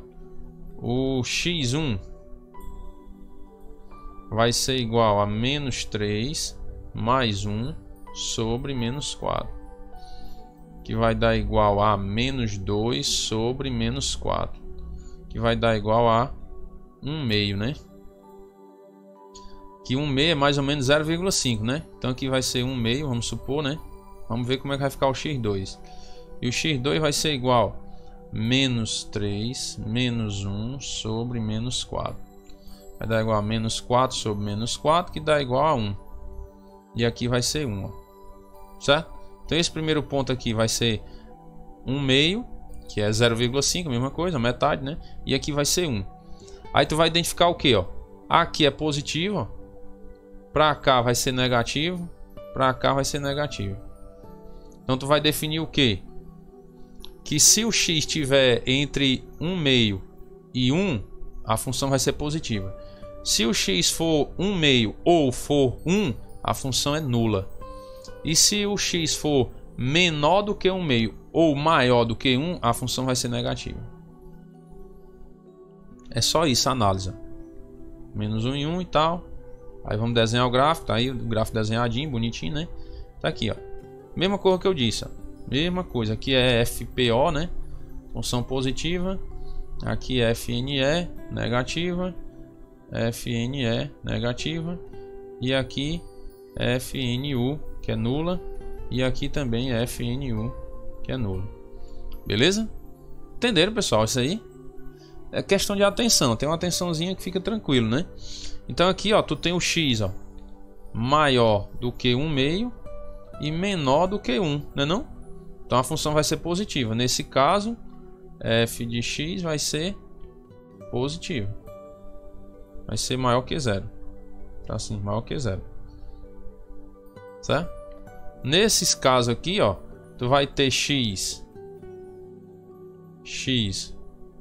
O x1 vai ser igual a menos 3 mais 1 sobre menos 4. Que vai dar igual a menos 2 sobre menos 4. Que vai dar igual a 1 meio, né? Que 1 meio é mais ou menos 0,5, né? Então aqui vai ser 1 meio, vamos supor, né? Vamos ver como é que vai ficar o x2. E o x2 vai ser igual a menos 3 menos 1 sobre menos 4. Vai dar igual a menos 4 sobre menos 4, que dá igual a 1. E aqui vai ser 1, ó. Certo? Então esse primeiro ponto aqui vai ser 1 meio, que é 0,5, a mesma coisa, metade, né? E aqui vai ser 1. Aí tu vai identificar o que, ó? Aqui é positivo, ó. Pra cá vai ser negativo, pra cá vai ser negativo. Então tu vai definir o que? Que se o x estiver entre 1 meio e 1, a função vai ser positiva. Se o x for 1 meio ou for 1, a função é nula. E se o x for menor do que 1 meio ou maior do que 1, a função vai ser negativa. É só isso a análise. Menos 1 e 1 e tal. Aí vamos desenhar o gráfico. Tá aí o gráfico desenhadinho, bonitinho, né? Tá aqui, ó. Mesma coisa que eu disse, ó. Mesma coisa. Aqui é FPO, né? Função positiva. Aqui é FNE negativa. FNE negativa. E aqui é FNU, que é nula. E aqui também é FNU, que é nula. Beleza? Entenderam, pessoal? Isso aí é questão de atenção. Tem uma atençãozinha que fica tranquilo, né? Então aqui, ó, tu tem o x, ó, maior do que 1 meio e menor do que 1, né não? Então a função vai ser positiva. Nesse caso, f de x vai ser positivo. Vai ser maior que 0. Tá assim, maior que 0. Certo? Nesses casos aqui, ó, tu vai ter x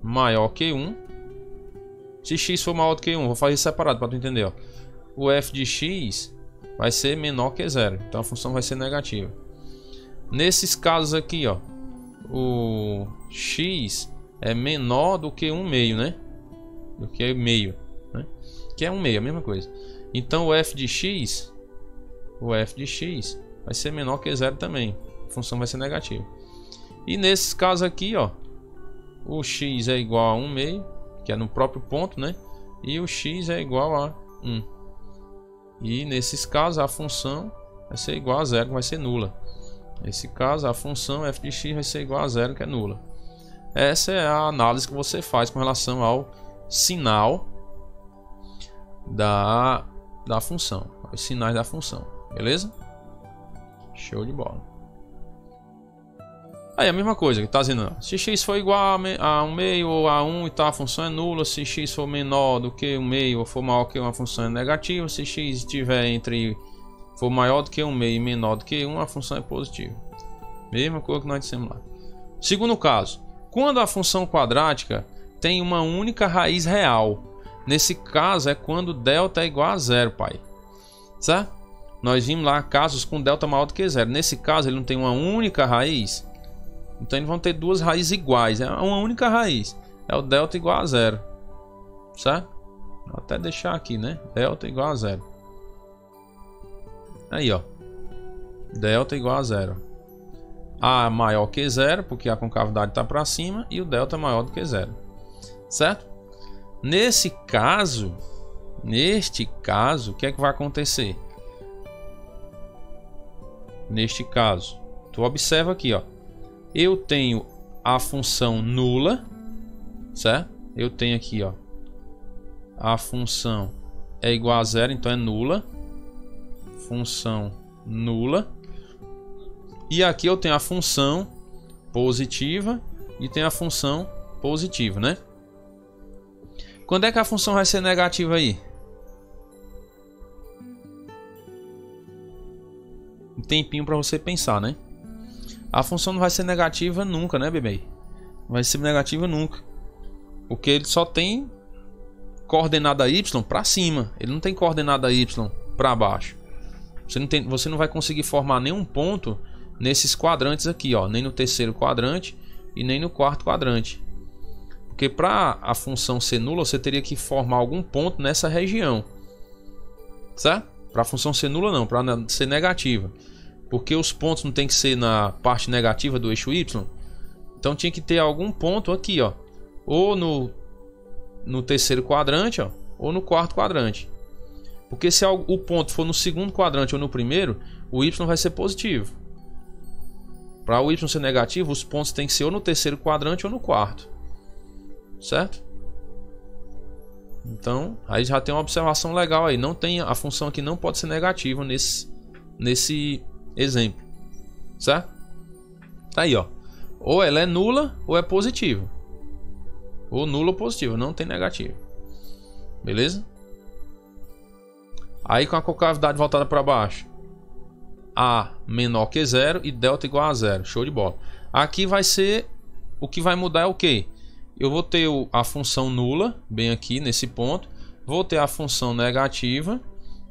maior que 1. Se x for maior do que 1, vou fazer separado para tu entender, ó. O f de x vai ser menor que 0. Então a função vai ser negativa. Nesses casos aqui, ó, o x é menor do que 1 meio, né? Do que meio, né? Que é 1 meio, a mesma coisa. Então o f de x vai ser menor que 0 também. A função vai ser negativa. E nesses casos aqui, ó, o x é igual a 1 meio, que é no próprio ponto, né? E o x é igual a 1. E nesses casos a função vai ser igual a 0, vai ser nula. Nesse caso, a função f de x vai ser igual a zero, que é nula. Essa é a análise que você faz com relação ao sinal da função, os sinais da função, beleza? Show de bola. Aí a mesma coisa que está dizendo, se x for igual a 1 meio ou a 1 e tal, a função é nula. Se x for menor do que 1 meio ou for maior que 1, a função é negativa. Se x estiver for maior do que 1 meio e menor do que 1, a função é positiva. Mesma coisa que nós dissemos lá. Segundo caso, quando a função quadrática tem uma única raiz real. Nesse caso é quando delta é igual a zero, pai. Certo? Nós vimos lá casos com delta maior do que zero. Nesse caso ele não tem uma única raiz. Então eles vão ter duas raízes iguais. É uma única raiz. É o delta igual a zero. Certo? Vou até deixar aqui, né? Delta igual a zero. Aí, ó. Delta igual a zero. A maior que zero, porque a concavidade está para cima. E o delta é maior do que zero. Certo? Neste caso, o que é que vai acontecer? Neste caso, tu observa aqui, ó. Eu tenho a função nula, certo? Eu tenho aqui, ó, a função é igual a zero, então é nula. Função nula. E aqui eu tenho a função positiva e tenho a função positiva, né? Quando é que a função vai ser negativa aí? Um tempinho para você pensar, né? A função não vai ser negativa nunca, né, bebê? Não vai ser negativa nunca. Porque ele só tem coordenada y para cima. Ele não tem coordenada y para baixo. Você não vai conseguir formar nenhum ponto nesses quadrantes aqui, ó. Nem no terceiro quadrante e nem no quarto quadrante. Porque para a função ser nula, você teria que formar algum ponto nessa região. Certo? Para a função ser nula não, para ser negativa. Porque os pontos não tem que ser na parte negativa do eixo y. Então tinha que ter algum ponto aqui, ó. Ou no terceiro quadrante, ó, ou no quarto quadrante. Porque se o ponto for no segundo quadrante ou no primeiro, o y vai ser positivo. Para o y ser negativo, os pontos tem que ser ou no terceiro quadrante ou no quarto. Certo? Então, aí já tem uma observação legal aí. Não tem, a função aqui não pode ser negativa nesse exemplo. Certo? Tá aí, ó. Ou ela é nula ou é positiva. Ou nula ou positiva, não tem negativa. Beleza? Aí com a concavidade voltada para baixo, A menor que zero e delta igual a zero. Show de bola. Aqui vai ser, o que vai mudar é o quê? Eu vou ter a função nula, bem aqui nesse ponto. Vou ter a função negativa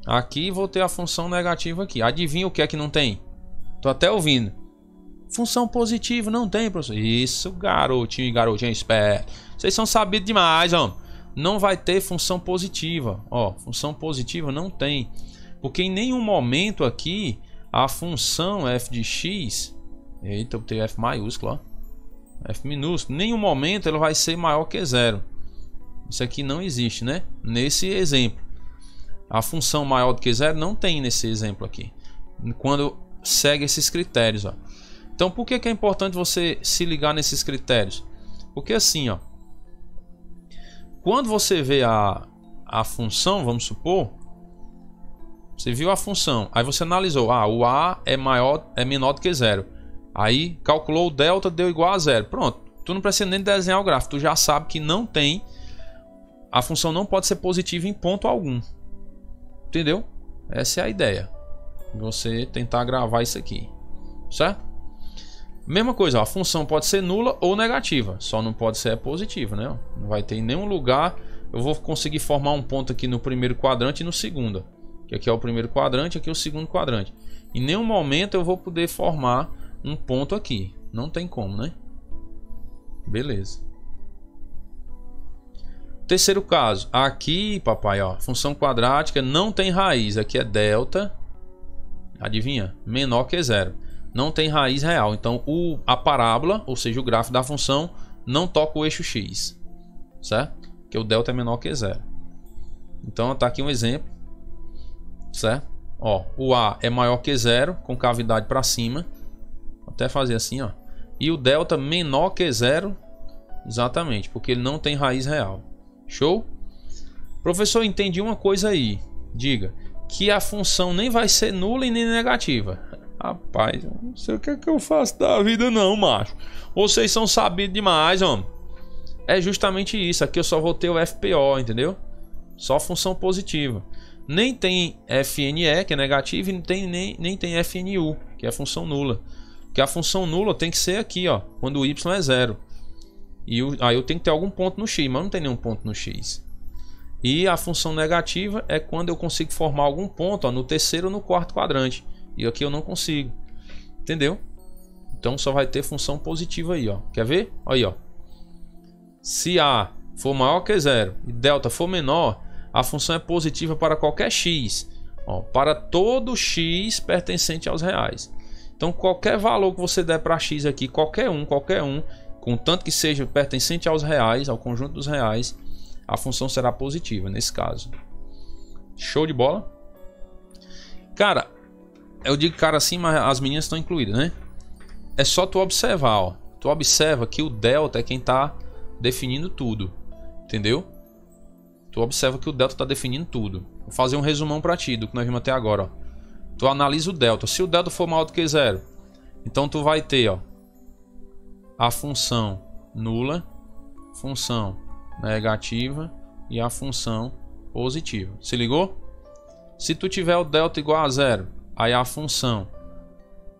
aqui e vou ter a função negativa aqui. Adivinha o que é que não tem? Tô até ouvindo. Função positiva não tem, professor. Isso, garotinho e garotinha esperto. Vocês são sabidos demais, ó. Não vai ter função positiva. Ó, função positiva não tem. Porque em nenhum momento aqui a função f de x... Eita, eu botei F maiúsculo, ó. F minúsculo, em nenhum momento ele vai ser maior que zero. Isso aqui não existe, né? Nesse exemplo, a função maior do que zero não tem nesse exemplo aqui. Quando segue esses critérios, ó. Então, por que é importante você se ligar nesses critérios? Porque assim, ó, quando você vê a função, vamos supor, você viu a função, aí você analisou, o A é menor do que zero. Aí calculou o delta, deu igual a zero. Pronto, tu não precisa nem desenhar o gráfico, tu já sabe que não tem, a função não pode ser positiva em ponto algum. Entendeu? Essa é a ideia. Você tentar gravar isso aqui, certo? Mesma coisa, ó, a função pode ser nula ou negativa, só não pode ser positiva, né? Não vai ter em nenhum lugar. Eu vou conseguir formar um ponto aqui no primeiro quadrante e no segundo, que aqui é o primeiro quadrante, aqui é o segundo quadrante. Em nenhum momento eu vou poder formar um ponto aqui, não tem como, né? Beleza. Terceiro caso, aqui, papai, ó, função quadrática não tem raiz, aqui é delta, adivinha? Menor que zero. Não tem raiz real, então a parábola, ou seja, o gráfico da função, não toca o eixo x, certo? Porque o delta é menor que zero. Então tá aqui um exemplo, certo? Ó, o A é maior que zero, concavidade para cima. até fazer assim, ó. E o delta menor que zero, exatamente, porque ele não tem raiz real. Show? Professor, entendi uma coisa aí. Diga, que a função nem vai ser nula e nem negativa. Rapaz, eu não sei o que é que eu faço da vida não, macho. Vocês são sabidos demais, homem. É justamente isso. Aqui eu só vou ter o FPO, entendeu? Só função positiva. Nem tem FNE, que é negativo, e nem tem FNU, que é função nula. Porque a função nula tem que ser aqui, ó, quando o y é zero. E aí eu tenho que ter algum ponto no x, mas não tem nenhum ponto no x. E a função negativa é quando eu consigo formar algum ponto, ó, no terceiro ou no quarto quadrante. E aqui eu não consigo. Entendeu? Então só vai ter função positiva aí, ó. Quer ver? Aí, ó. Se A for maior que zero e delta for menor, a função é positiva para qualquer x. Ó, para todo x pertencente aos reais. Então qualquer valor que você der para x aqui, qualquer um, contanto que seja pertencente aos reais, ao conjunto dos reais, a função será positiva nesse caso. Show de bola? Cara, eu digo cara assim, mas as meninas estão incluídas, né? É só tu observar, ó. Tu observa que o delta é quem está definindo tudo, entendeu? Tu observa que o delta está definindo tudo. Vou fazer um resumão para ti do que nós vimos até agora, ó. Tu analisa o delta. Se o delta for maior do que zero, então tu vai ter, ó, a função nula, função negativa e a função positiva. Se ligou? Se tu tiver o delta igual a zero, aí a função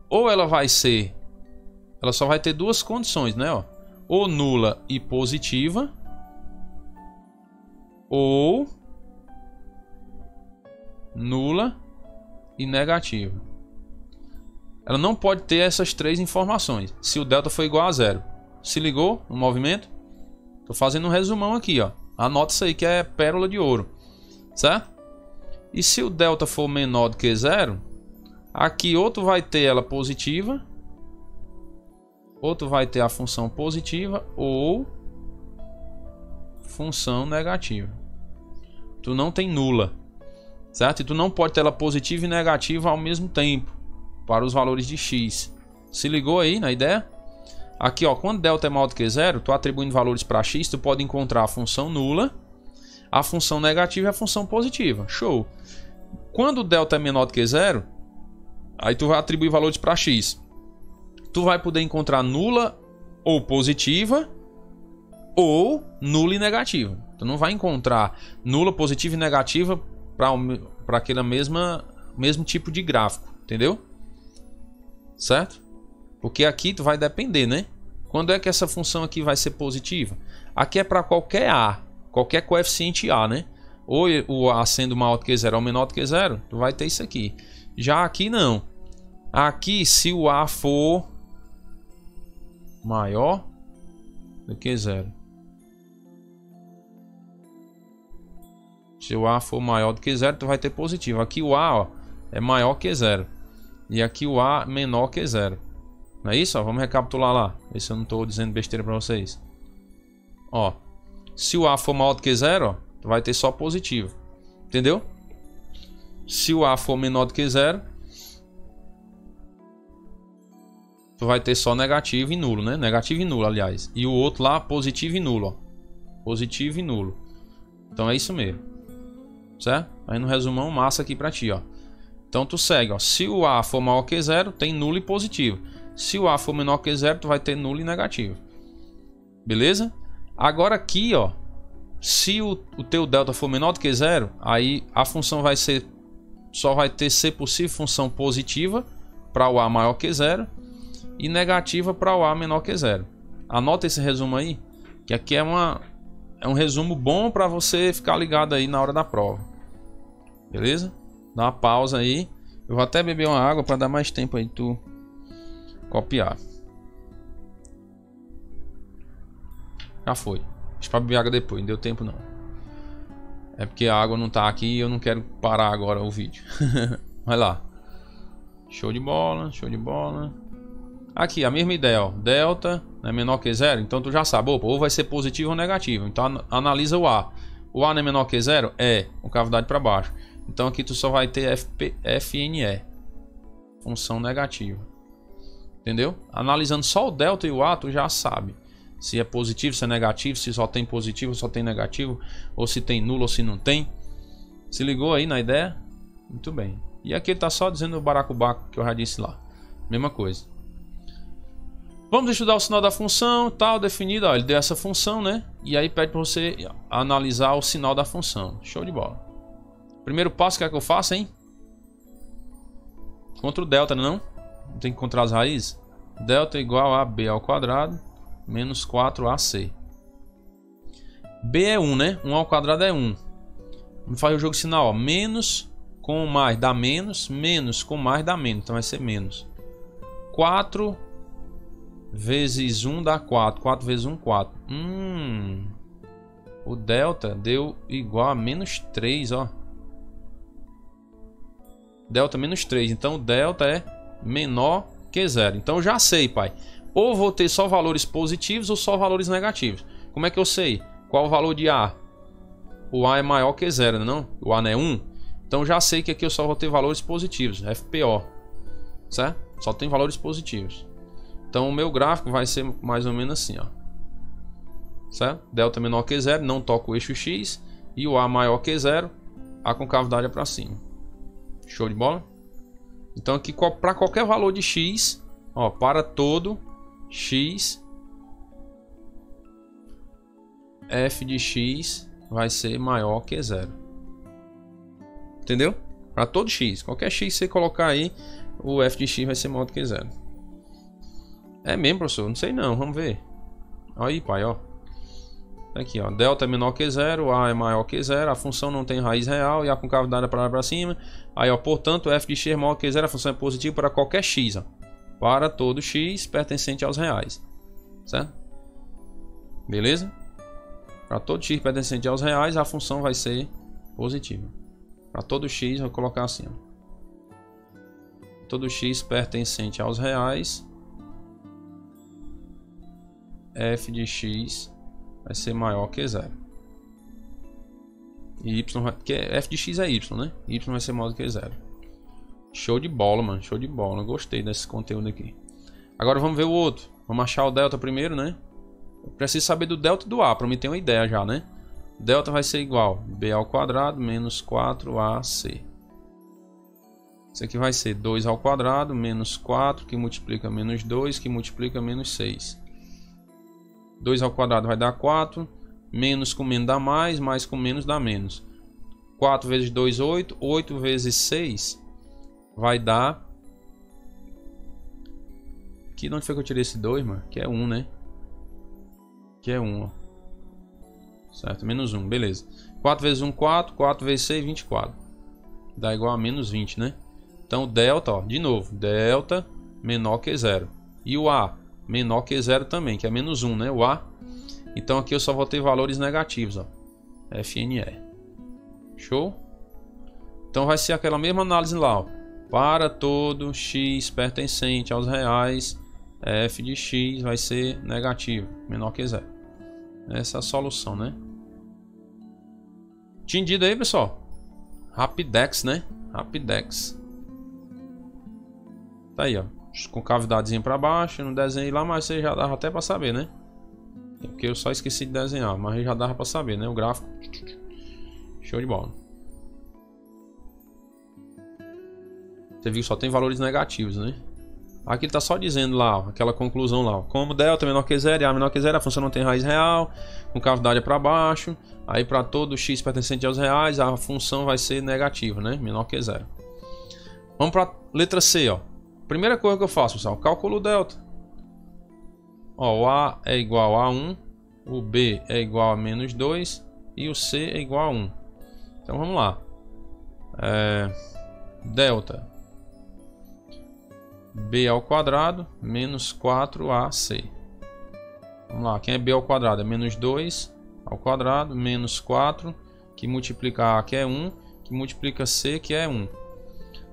ou ela só vai ter duas condições, né, ó? Ou nula e positiva, ou nula e negativa. Ela não pode ter essas três informações se o delta for igual a zero. Se ligou no movimento? Tô fazendo um resumão aqui, ó. Anota isso aí que é pérola de ouro, certo? E se o delta for menor do que zero, aqui ou tu vai ter ela positiva, ou tu vai ter a função positiva ou função negativa. Tu não tem nula, certo? E tu não pode ter ela positiva e negativa ao mesmo tempo para os valores de x. Se ligou aí na ideia? Aqui, ó, quando delta é maior do que zero, tu atribuindo valores para x, tu pode encontrar a função nula, a função negativa e a função positiva. Show! Quando o delta é menor do que zero, aí tu vai atribuir valores para x. Tu vai poder encontrar nula ou positiva ou nula e negativa. Tu não vai encontrar nula, positiva e negativa para aquele mesmo tipo de gráfico, entendeu? Certo? Porque aqui tu vai depender, né? Quando é que essa função aqui vai ser positiva? Aqui é para qualquer A, qualquer coeficiente A, né? Ou o A sendo maior do que zero ou menor do que zero, tu vai ter isso aqui. Já aqui não. Aqui, se o A for maior do que zero. Se o A for maior do que zero, tu vai ter positivo. Aqui o A, ó, é maior que zero. E aqui o A menor que zero. Não é isso? Ó, vamos recapitular lá. Ver se eu não estou dizendo besteira para vocês. Ó, se o A for maior do que zero, ó, tu vai ter só positivo. Entendeu? Se o A for menor do que zero, tu vai ter só negativo e nulo, né? Negativo e nulo, aliás. E o outro lá, positivo e nulo, ó. Positivo e nulo. Então é isso mesmo. Certo? Aí no resumão, massa aqui pra ti, ó. Então tu segue, ó. Se o A for maior que zero, tem nulo e positivo. Se o A for menor que zero, tu vai ter nulo e negativo. Beleza? Agora aqui, ó. Se o teu delta for menor do que zero, aí a função vai ser... Só vai ter, se possível, função positiva para o A maior que zero e negativa para o A menor que zero. Anota esse resumo aí, que aqui é um resumo bom para você ficar ligado aí na hora da prova. Beleza? Dá uma pausa aí. Eu vou até beber uma água para dar mais tempo aí tu copiar. Já foi. Deixa para beber água depois, não deu tempo não. É porque a água não tá aqui e eu não quero parar agora o vídeo. Vai lá. Show de bola, show de bola. Aqui, a mesma ideia, ó. Delta é menor que zero, então tu já sabe, opa, ou vai ser positivo ou negativo. Então analisa o A. O A não é menor que zero? É, com cavidade para baixo. Então aqui tu só vai ter FNE, função negativa. Entendeu? Analisando só o delta e o A, tu já sabe se é positivo, se é negativo, se só tem positivo, só tem negativo, ou se tem nulo ou se não tem. Se ligou aí na ideia? Muito bem. E aqui ele tá só dizendo o baracubaco que eu já disse lá. Mesma coisa. Vamos estudar o sinal da função, tal, definido. Ó, ele deu essa função, né? E aí pede para você analisar o sinal da função. Show de bola. Primeiro passo, que é que eu faço, hein? Contra o delta, não? Tem que encontrar as raízes. Delta igual a B ao quadrado menos 4AC. B é 1, né? 1 ao quadrado é 1. Vamos fazer o jogo de sinal, ó. Menos com mais dá menos. Menos com mais dá menos. Então vai ser menos. 4 vezes 1 dá 4. 4 vezes 1, 4. O delta deu igual a menos 3, ó. Delta menos 3. Então o delta é menor que 0. Então eu já sei, pai. Ou vou ter só valores positivos ou só valores negativos. Como é que eu sei? Qual o valor de A? O A é maior que 0, não? O A não é 1. Então já sei que aqui eu só vou ter valores positivos. FPO. Certo? Só tem valores positivos. Então o meu gráfico vai ser mais ou menos assim, ó. Certo? Delta menor que 0, não toca o eixo X. E o A maior que 0, a concavidade é para cima. Show de bola? Então aqui para qualquer valor de X, ó, para todo X, f de X vai ser maior que 0. Entendeu? Para todo X, qualquer X que você colocar aí, o f de X vai ser maior do que 0. É mesmo, professor? Não sei não, vamos ver. Aí, pai, ó. Aqui, ó, delta é menor que 0, A é maior que 0, a função não tem raiz real e a concavidade é para lá para cima. Aí, ó, portanto, f de x é maior que 0, a função é positiva para qualquer x, ó. Para todo x pertencente aos reais. Certo? Beleza? Para todo x pertencente aos reais, a função vai ser positiva. Para todo x, vou colocar assim, ó. Todo x pertencente aos reais, f de x vai ser maior que 0. E y vai, porque f de x é y, né? Y vai ser maior do que 0. Show de bola, mano. Show de bola. Gostei desse conteúdo aqui. Agora vamos ver o outro. Vamos achar o delta primeiro, né? Eu preciso saber do delta e do A, para mim ter uma ideia já, né? Delta vai ser igual B ao quadrado menos 4AC. Isso aqui vai ser 2 ao quadrado menos 4, que multiplica menos 2, que multiplica menos 6. 2 ao quadrado vai dar 4. Menos com menos dá mais. Mais com menos dá menos. 4 vezes 2, 8. 8 vezes 6 vai dar... Aqui de onde foi que eu tirei esse 2, mano? Que é 1, né? Que é 1, ó. Certo? Menos 1, beleza. 4 vezes 1, 4. 4 vezes 6, 24. Dá igual a menos 20, né? Então delta, ó, de novo. Delta menor que 0. E o A? Menor que 0 também, que é menos 1, né? O A. Então aqui eu só vou ter valores negativos, ó. FNE. Show? Então vai ser aquela mesma análise lá, ó. Para todo x pertencente aos reais, f de x vai ser negativo, menor que 0. Essa é a solução, né? Entendido aí, pessoal? Rapidex, né? Rapidex. Tá aí, ó. Com cavidadezinha para baixo, eu não desenhei lá, mas você já dava até para saber, né? É porque eu só esqueci de desenhar, mas já dava para saber, né? O gráfico. Show de bola. Você viu que só tem valores negativos, né? Aqui ele tá só dizendo lá, ó, aquela conclusão lá, ó. Como delta menor que 0 e A menor que 0, a função não tem raiz real, com cavidade para baixo. Aí para todo x pertencente aos reais, a função vai ser negativa, né? Menor que 0. Vamos para letra C, ó. Primeira coisa que eu faço, pessoal, cálculo delta. Ó, o A é igual a 1, o B é igual a menos 2 e o C é igual a 1. Então vamos lá. Delta B ao quadrado menos 4AC. Vamos lá, quem é B ao quadrado? É menos 2 ao quadrado menos 4, que multiplica A, que é 1, que multiplica C, que é 1.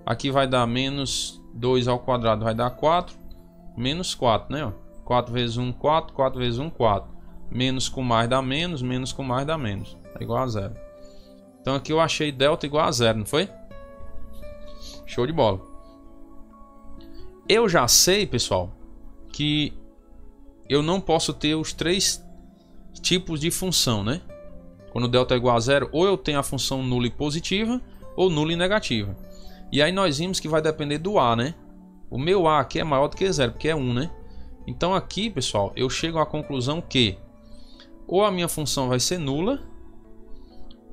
Aqui vai dar menos 2 ao quadrado, vai dar 4, menos 4, né? Ó. 4 vezes 1, 4, 4 vezes 1, 4. Menos com mais dá menos, menos com mais dá menos. É igual a 0. Então aqui eu achei delta igual a 0, não foi? Show de bola. Eu já sei, pessoal, que eu não posso ter os 3 tipos de função, né? Quando delta é igual a 0, ou eu tenho a função nula e positiva, ou nula e negativa. E aí nós vimos que vai depender do A, né? O meu A aqui é maior do que 0, porque é 1, né? Então aqui, pessoal, eu chego à conclusão que ou a minha função vai ser nula,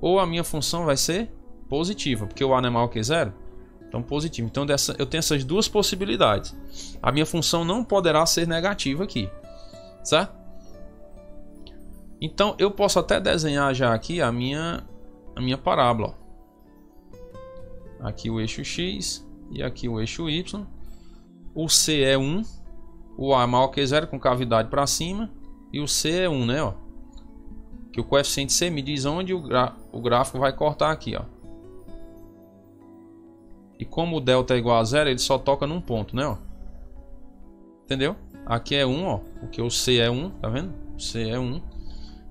ou a minha função vai ser positiva, porque o A não é maior que 0. Então positivo. Então eu tenho essas duas possibilidades. A minha função não poderá ser negativa aqui, certo? Então eu posso até desenhar já aqui a minha parábola. Ó. Aqui o eixo X e aqui o eixo Y. O C é 1, o A é maior que 0 com cavidade para cima e o C é 1, né? Ó. Que o coeficiente C me diz onde o gráfico vai cortar aqui, ó. E como o delta é igual a 0, ele só toca num ponto, né? Ó. Entendeu? Aqui é 1, ó, porque o C é 1, tá vendo? O C é 1.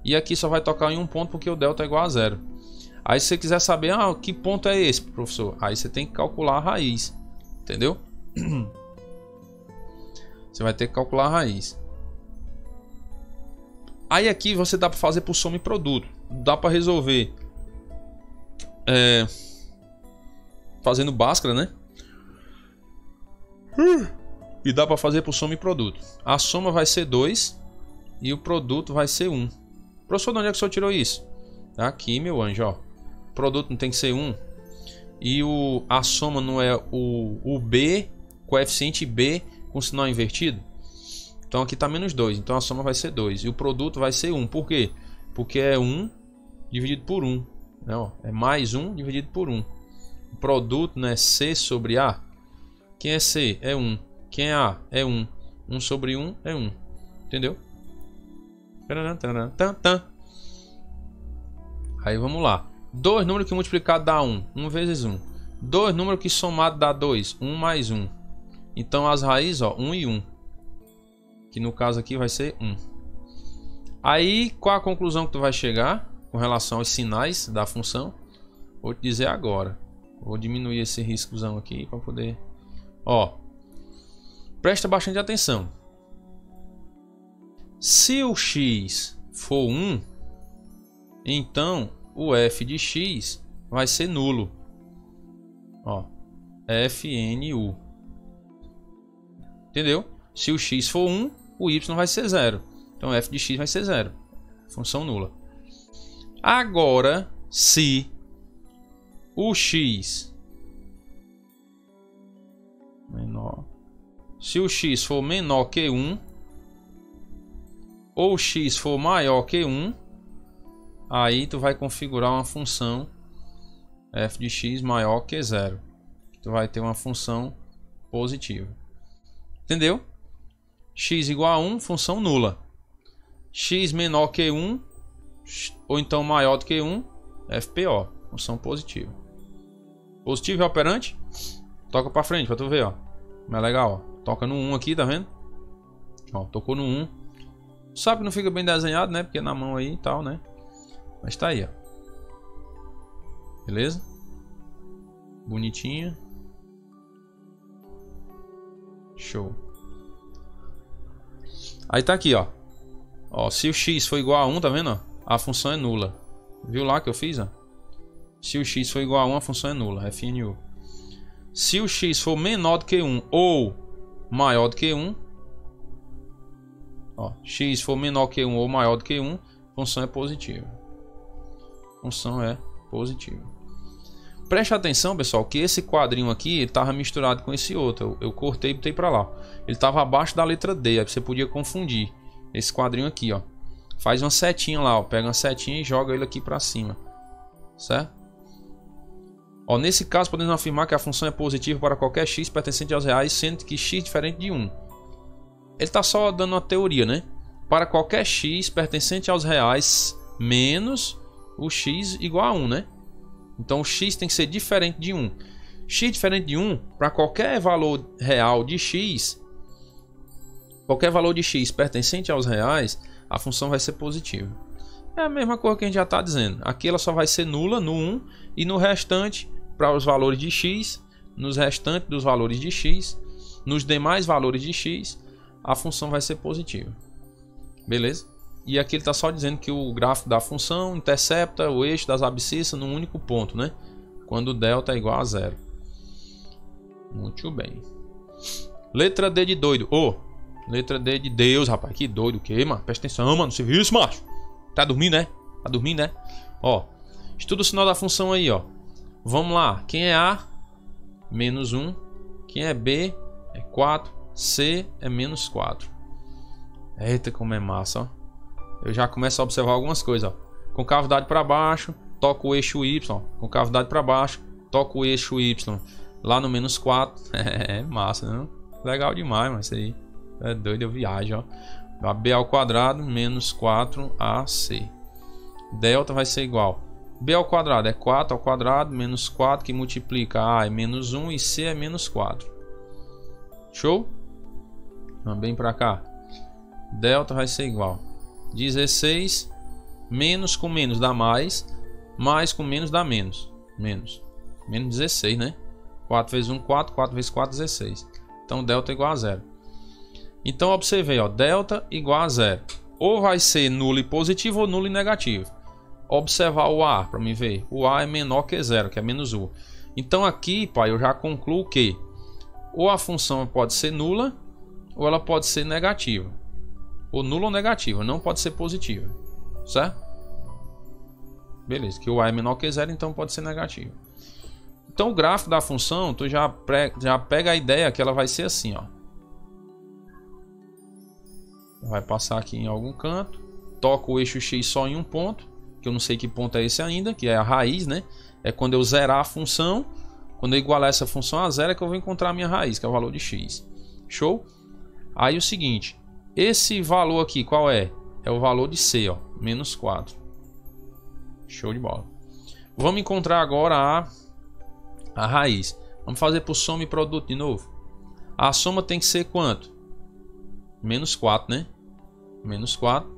E aqui só vai tocar em um ponto porque o delta é igual a 0. Aí se você quiser saber, que ponto é esse, professor? Aí você tem que calcular a raiz, entendeu? Você vai ter que calcular a raiz. Aí aqui você dá para fazer por soma e produto. Dá para resolver fazendo Bhaskara, né? E dá para fazer por soma e produto. A soma vai ser 2 e o produto vai ser 1. Professor, de onde é que o senhor tirou isso? Aqui, meu anjo, ó. O produto não tem que ser 1. E a soma não é o B, coeficiente B com sinal invertido? Então aqui está menos 2. Então a soma vai ser 2. E o produto vai ser 1. Por quê? Porque é 1 dividido por 1. Né, ó? É mais 1 dividido por 1. O produto, né, C sobre A. Quem é C? É 1. Quem é A? É 1. 1 sobre 1 é 1. Entendeu? Aí vamos lá. 2 números que multiplicado dá 1. 1 vezes 1. 2 números que somado dá 2. 1 mais 1. Então as raízes, ó, 1 e 1. Que no caso aqui vai ser 1. Aí qual a conclusão que tu vai chegar com relação aos sinais da função? Vou te dizer agora. Vou diminuir esse riscozão aqui para poder... Ó, presta bastante atenção. Se o x for 1, então o f de x vai ser nulo. Ó, FNU. Entendeu? Se o x for 1, o y vai ser 0. Então f de x vai ser 0. Função nula. Agora, se o x menor, se o x for menor que 1 ou x for maior que 1, aí tu vai configurar uma função f de x maior que 0. Tu vai ter uma função positiva. Entendeu? X igual a 1, função nula. X menor que 1 ou então maior do que 1, FPO, função positiva. Positivo é operante? Toca pra frente pra tu ver, ó. Mas é legal, ó. Toca no 1 aqui, tá vendo? Ó, tocou no 1. Sabe que não fica bem desenhado, né? Porque é na mão aí e tal, né? Mas tá aí, ó. Beleza? Bonitinho. Show. Aí tá aqui, ó. Ó, se o x for igual a 1, tá vendo? Ó? A função é nula. Viu lá que eu fiz, ó? Se o x for igual a 1, a função é nula. FNU. Se o x for menor do que 1 ou maior do que 1, ó, x for menor que 1 ou maior do que 1, função é positiva. Função é positiva. Preste atenção, pessoal, que esse quadrinho aqui estava misturado com esse outro. Eu cortei e botei para lá. Ele estava abaixo da letra D, aí você podia confundir. Esse quadrinho aqui, ó. Faz uma setinha lá, ó. Pega uma setinha e joga ele aqui para cima. Certo? Ó, nesse caso, podemos afirmar que a função é positiva para qualquer x pertencente aos reais, sendo que x diferente de 1. Ele está só dando uma teoria, né? Para qualquer x pertencente aos reais menos o x igual a 1, né? Então o x tem que ser diferente de 1. X diferente de 1, para qualquer valor real de x, qualquer valor de x pertencente aos reais, a função vai ser positiva. É a mesma coisa que a gente já está dizendo. Aqui ela só vai ser nula no 1 e no restante, para os valores de x, nos restantes dos valores de x, nos demais valores de x, a função vai ser positiva. Beleza? E aqui ele está só dizendo que o gráfico da função intercepta o eixo das abscissas num único ponto, né? Quando delta é igual a 0. Muito bem. Letra D de doido. Letra D de Deus, rapaz. Que doido o que, mano? Presta atenção, mano. Você viu isso, macho? Tá dormindo, né? Tá dormindo, né? Ó. Estuda o sinal da função aí, ó. Vamos lá. Quem é A? Menos 1. Quem é B? É 4. C é menos 4. Eita, como é massa, ó. Eu já começo a observar algumas coisas, ó. Concavidade para baixo, toco o eixo Y. Concavidade para baixo, toco o eixo Y. Lá no menos 4. É massa, né? Legal demais, mas isso aí. É doido, eu viajo, ó. B ao quadrado menos 4AC. Delta vai ser igual. B ao quadrado é 4 ao quadrado menos 4 que multiplica A é menos 1 e C é menos 4. Show? Vamos bem para cá. Delta vai ser igual. 16 menos com menos dá mais. Mais com menos dá menos. Menos 16, né? 4 vezes 1, 4. 4 vezes 4, 16. Então delta é igual a 0. Então observei, ó. Delta igual a 0. Ou vai ser nulo e positivo ou nulo e negativo. Observar o A para me ver. O A é menor que 0, que é menos 1. Então aqui, pai, eu já concluo que ou a função pode ser nula ou ela pode ser negativa. Ou nula ou negativa, não pode ser positiva. Certo? Beleza, que o A é menor que 0, então pode ser negativo. Então o gráfico da função, tu já pega a ideia que ela vai ser assim, ó. Vai passar aqui em algum canto. Toca o eixo X só em um ponto, que eu não sei que ponto é esse ainda, que é a raiz, né? É quando eu zerar a função. Quando eu igualar essa função a 0 é que eu vou encontrar a minha raiz, que é o valor de X. Show? Aí o seguinte, esse valor aqui qual é? É o valor de C, ó, menos 4. Show de bola. Vamos encontrar agora a raiz. Vamos fazer por soma e produto de novo. A soma tem que ser quanto? Menos 4, né? Menos 4.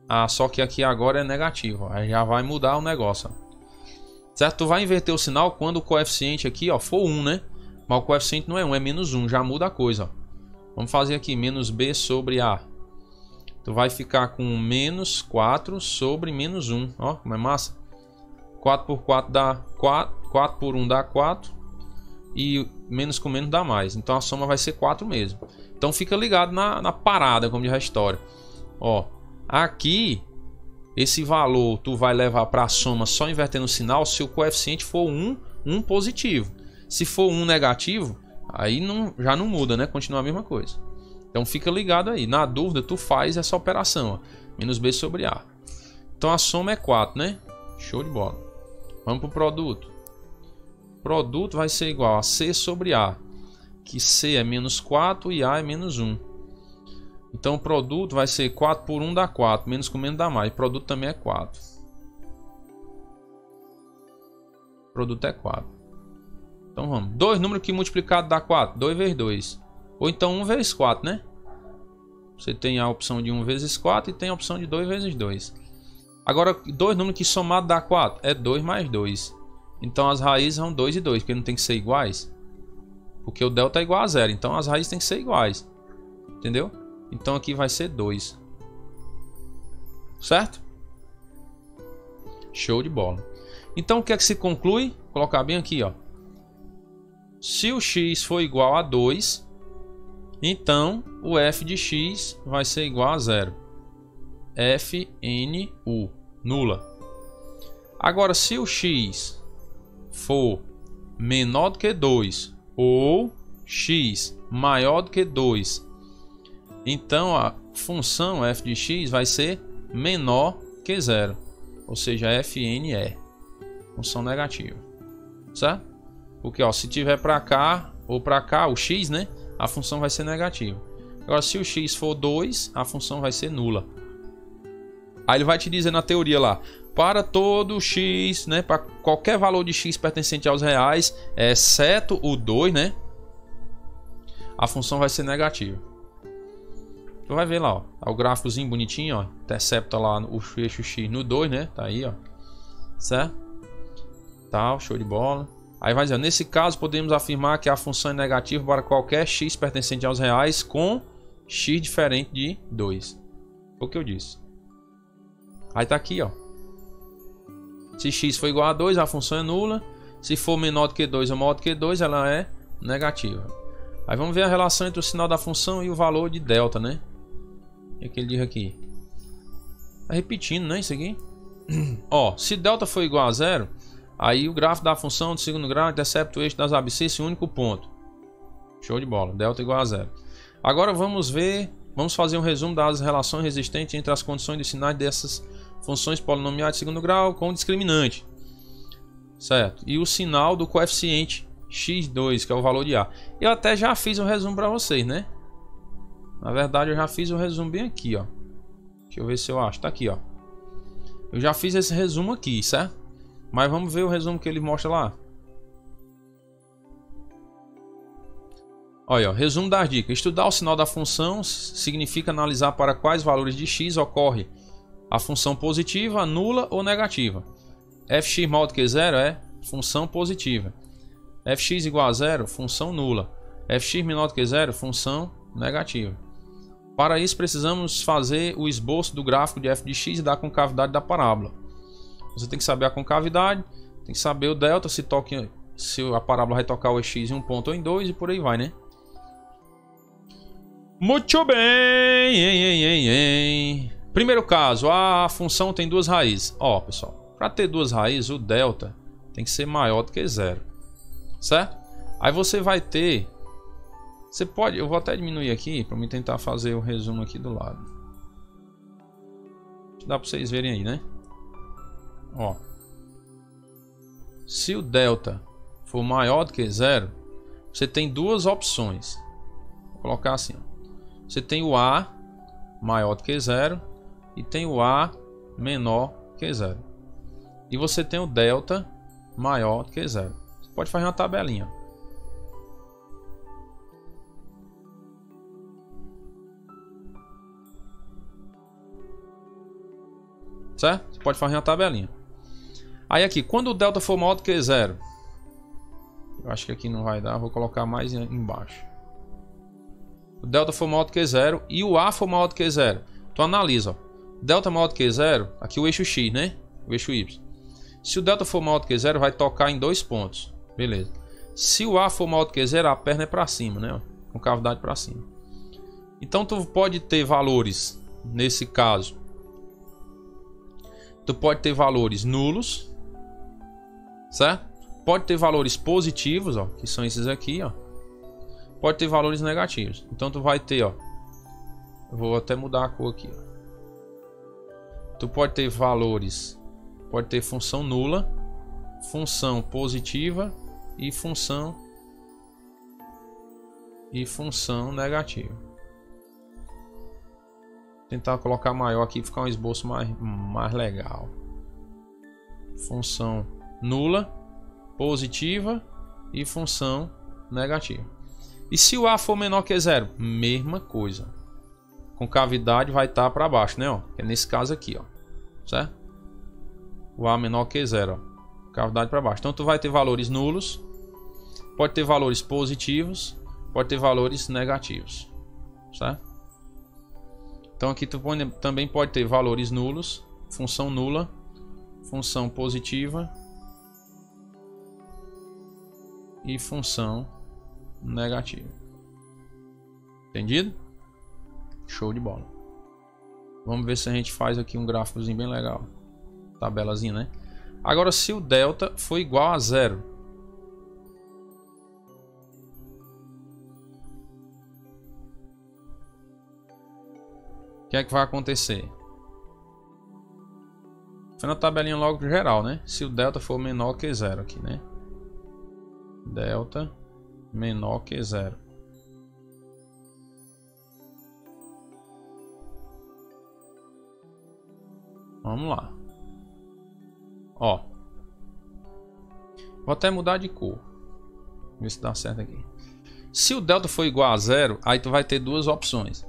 Ah, só que aqui agora é negativo. Aí já vai mudar o negócio, ó. Certo? Tu vai inverter o sinal quando o coeficiente aqui, ó, for 1, né? Mas o coeficiente não é 1, é menos 1. Já muda a coisa, ó. Vamos fazer aqui menos B sobre A. Tu vai ficar com menos 4 sobre menos 1. Ó, como é massa. 4 por 4 dá 4. 4 por 1 dá 4. E menos com menos dá mais. Então a soma vai ser 4 mesmo. Então fica ligado na parada, como diz a história. Ó, aqui, esse valor tu vai levar para a soma só invertendo o sinal se o coeficiente for 1 positivo. Se for 1 negativo, aí já não muda, né? Continua a mesma coisa. Então fica ligado aí. Na dúvida, tu faz essa operação, ó. Menos B sobre A. Então a soma é 4, né? Show de bola. Vamos para o produto. Produto vai ser igual a C sobre A. Que C é menos 4 e A é menos 1. Então o produto vai ser 4 por 1 dá 4. Menos com menos dá mais. O produto também é 4. O produto é 4. Então vamos. 2 números que multiplicado dá 4. 2 vezes 2. Ou então 1 vezes 4, né? Você tem a opção de 1 vezes 4 e tem a opção de 2 vezes 2. Agora, 2 números que somado dá 4. É 2 mais 2. Então as raízes são 2 e 2. Porque não tem que ser iguais. Porque o delta é igual a 0. Então as raízes tem que ser iguais. Entendeu? Então aqui vai ser 2. Certo? Show de bola. Então o que é que se conclui? Vou colocar bem aqui, ó. Se o x for igual a 2, então o f de x vai ser igual a 0. FNU, nula. Agora, se o x for menor do que 2 ou x maior do que 2, então a função f de x vai ser menor que 0. Ou seja, FNE, função negativa. Certo? Porque ó, se tiver para cá ou para cá, o x, né? A função vai ser negativa. Agora, se o x for 2, a função vai ser nula. Aí ele vai te dizer na teoria lá, para todo x, né? Para qualquer valor de x pertencente aos reais, exceto o 2, né? A função vai ser negativa. Tu vai ver lá, ó. Tá o gráficozinho bonitinho, ó. Intercepta lá o eixo x no 2, né? Tá aí, ó. Certo? Tal, show de bola. Aí vai dizer, nesse caso podemos afirmar que a função é negativa para qualquer x pertencente aos reais com x diferente de 2. Foi o que eu disse. Aí tá aqui, ó. Se x for igual a 2, a função é nula. Se for menor do que 2 ou maior do que 2, ela é negativa. Aí vamos ver a relação entre o sinal da função e o valor de delta, né? O que é que ele diz aqui? Tá repetindo, né, isso aqui? Ó, se delta for igual a 0, aí o gráfico da função do segundo grau intercepta o eixo das abscissas em um único ponto. Show de bola, delta igual a 0. Agora vamos fazer um resumo das relações existentes entre as condições de sinais dessas funções polinomiais de segundo grau com o discriminante. Certo? E o sinal do coeficiente x2, que é o valor de A. Eu até já fiz um resumo para vocês, né? Na verdade eu já fiz um resumo bem aqui, ó. Deixa eu ver se eu acho. Tá aqui, ó. Eu já fiz esse resumo aqui, certo? Mas vamos ver o resumo que ele mostra lá. Olha, ó, resumo das dicas. Estudar o sinal da função significa analisar para quais valores de x ocorre a função positiva, nula ou negativa. Fx maior do que 0 é função positiva. Fx igual a 0, função nula. Fx menor do que 0, função negativa. Para isso precisamos fazer o esboço do gráfico de f de x e da concavidade da parábola. Você tem que saber a concavidade, tem que saber o delta, se a parábola vai tocar o x em um ponto ou em dois e por aí vai, né? Muito bem! Primeiro caso, a função tem duas raízes. Ó, pessoal, para ter duas raízes, o delta tem que ser maior do que 0. Certo? Aí você vai ter... Você pode... Eu vou até diminuir aqui para me tentar fazer o resumo aqui do lado. Dá para vocês verem aí, né? Ó. Se o delta for maior do que 0, você tem duas opções. Vou colocar assim, ó. Você tem o A maior do que 0 e tem o A menor que 0. E você tem o delta maior do que 0. Você pode fazer uma tabelinha. Certo? Você pode fazer uma tabelinha. Aí aqui, quando o delta for maior do que 0, eu acho que aqui não vai dar, vou colocar mais embaixo. O delta for maior do que 0 e o A for maior do que 0. Então analisa, ó. Delta maior do que 0, aqui o eixo X, né? O eixo Y. Se o delta for maior do que 0, vai tocar em dois pontos. Beleza. Se o A for maior do que 0, a perna é para cima, né? Com cavidade para cima. Então tu pode ter valores, nesse caso, tu pode ter valores nulos, certo? Pode ter valores positivos, ó, que são esses aqui, ó. Pode ter valores negativos. Então tu vai ter, ó, eu vou até mudar a cor aqui, ó. Tu pode ter valores, pode ter função nula, função positiva e função negativa. Vou tentar colocar maior aqui, ficar um esboço mais legal. Função nula, positiva e função negativa. E se o A for menor que 0? Mesma coisa. Concavidade vai estar para baixo, né? Ó, é nesse caso aqui, ó. Certo? O A menor que 0, ó. Concavidade para baixo. Então tu vai ter valores nulos, pode ter valores positivos, pode ter valores negativos. Certo? Então aqui tu também pode ter valores nulos, função nula, função positiva e função negativa. Entendido? Show de bola. Vamos ver se a gente faz aqui um gráficozinho bem legal. Tabelazinha, né? Agora se o delta for igual a 0, o que é que vai acontecer? Foi na tabelinha logo geral, né? Se o delta for menor que 0 aqui, né? Delta menor que 0. Vamos lá. Ó. Vou até mudar de cor. Ver se dá certo aqui. Se o delta for igual a 0, aí tu vai ter duas opções.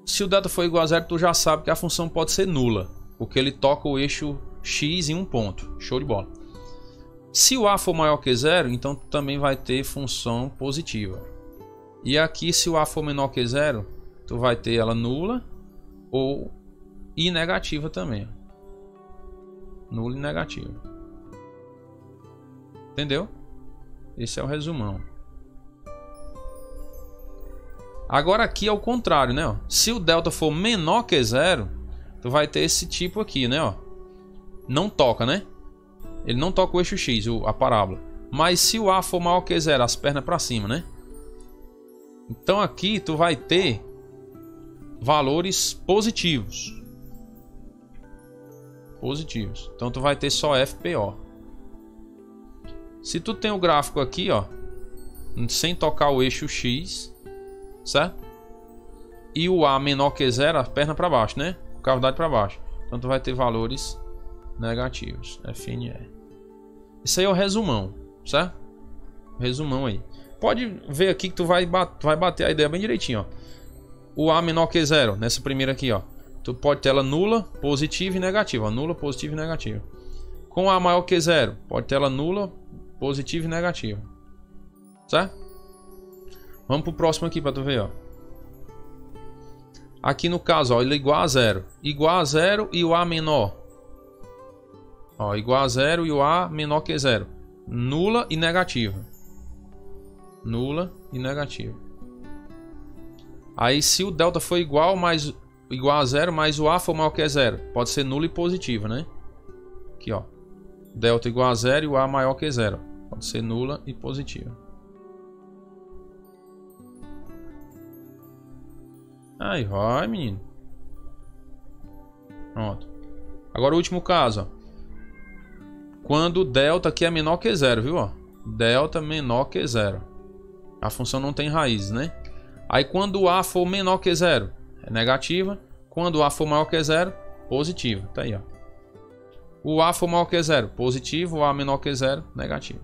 Se o delta for igual a 0, tu já sabe que a função pode ser nula, porque ele toca o eixo x em um ponto. Show de bola. Se o a for maior que zero, então tu também vai ter função positiva. E aqui, se o a for menor que zero, tu vai ter ela nula ou e negativa também. Nula e negativa. Entendeu? Esse é o resumão. Agora aqui é o contrário, né? Ó. Se o delta for menor que zero, tu vai ter esse tipo aqui, né? Ó. Não toca, né? Ele não toca o eixo X, a parábola. Mas se o a for maior que zero, as pernas para cima, né? Então aqui tu vai ter valores positivos. Positivos. Então tu vai ter só FPO. Se tu tem o gráfico aqui, ó, sem tocar o eixo X, certo? E o a menor que zero, a perna para baixo, né? Cavidade para baixo. Então tu vai ter valores negativos. FNE. Isso aí é o resumão, certo? Resumão aí. Pode ver aqui que tu vai bater a ideia bem direitinho, ó. O a menor que zero, nessa primeira aqui, ó. Tu pode ter ela nula, positiva e negativa. Ó. Nula, positiva e negativa. Com a maior que zero, pode ter ela nula, positiva e negativa. Certo? Vamos pro próximo aqui para tu ver, ó. Aqui no caso, ó, ele é igual a zero. Igual a zero e o a menor. Ó, igual a zero e o a menor que zero. Nula e negativa. Nula e negativa. Aí se o delta for igual a zero, mas o a for maior que zero, pode ser nula e positiva, né? Aqui, ó. Delta igual a zero e o a maior que zero. Pode ser nula e positiva. Aí vai, menino. Pronto. Agora o último caso, ó. Quando o delta aqui é menor que zero, viu? Ó? Delta menor que zero. A função não tem raízes, né? Aí quando o a for menor que zero, é negativa. Quando o a for maior que zero, positiva. Tá aí, ó. O a for maior que zero, positivo. O a menor que zero, negativo.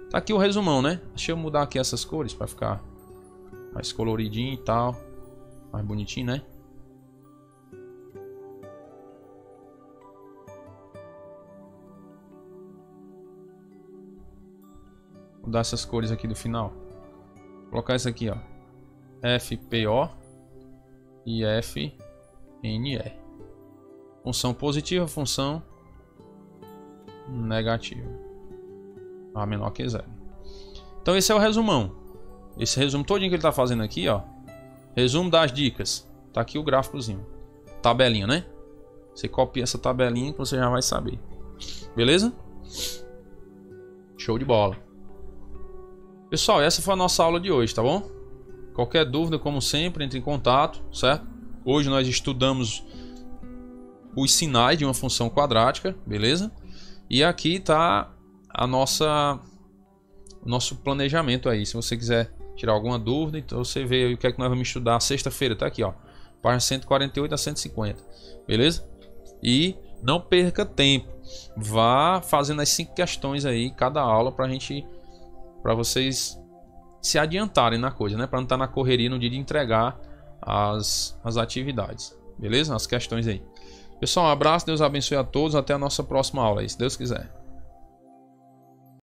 Tá aqui o resumão, né? Deixa eu mudar aqui essas cores para ficar mais coloridinho e tal. Mais bonitinho, né? Vou mudar essas cores aqui do final. Vou colocar isso aqui, ó. FPO e FNE. Função positiva, função negativa. A menor que zero. Então esse é o resumão. Esse resumo todinho que ele está fazendo aqui, ó. Resumo das dicas. Tá aqui o gráficozinho. Tabelinha, né? Você copia essa tabelinha que você já vai saber. Beleza? Show de bola. Pessoal, essa foi a nossa aula de hoje, tá bom? Qualquer dúvida, como sempre, entre em contato, certo? Hoje nós estudamos os sinais de uma função quadrática, beleza? E aqui tá o nosso planejamento aí. Se você quiser tirar alguma dúvida, então você vê aí o que é que nós vamos estudar sexta-feira, tá aqui, ó. Página 148 a 150, beleza? E não perca tempo. Vá fazendo as 5 questões aí, cada aula, para vocês se adiantarem na coisa, né? Para não estar na correria no dia de entregar as atividades, beleza? As questões aí. Pessoal, um abraço, Deus abençoe a todos, até a nossa próxima aula aí, se Deus quiser.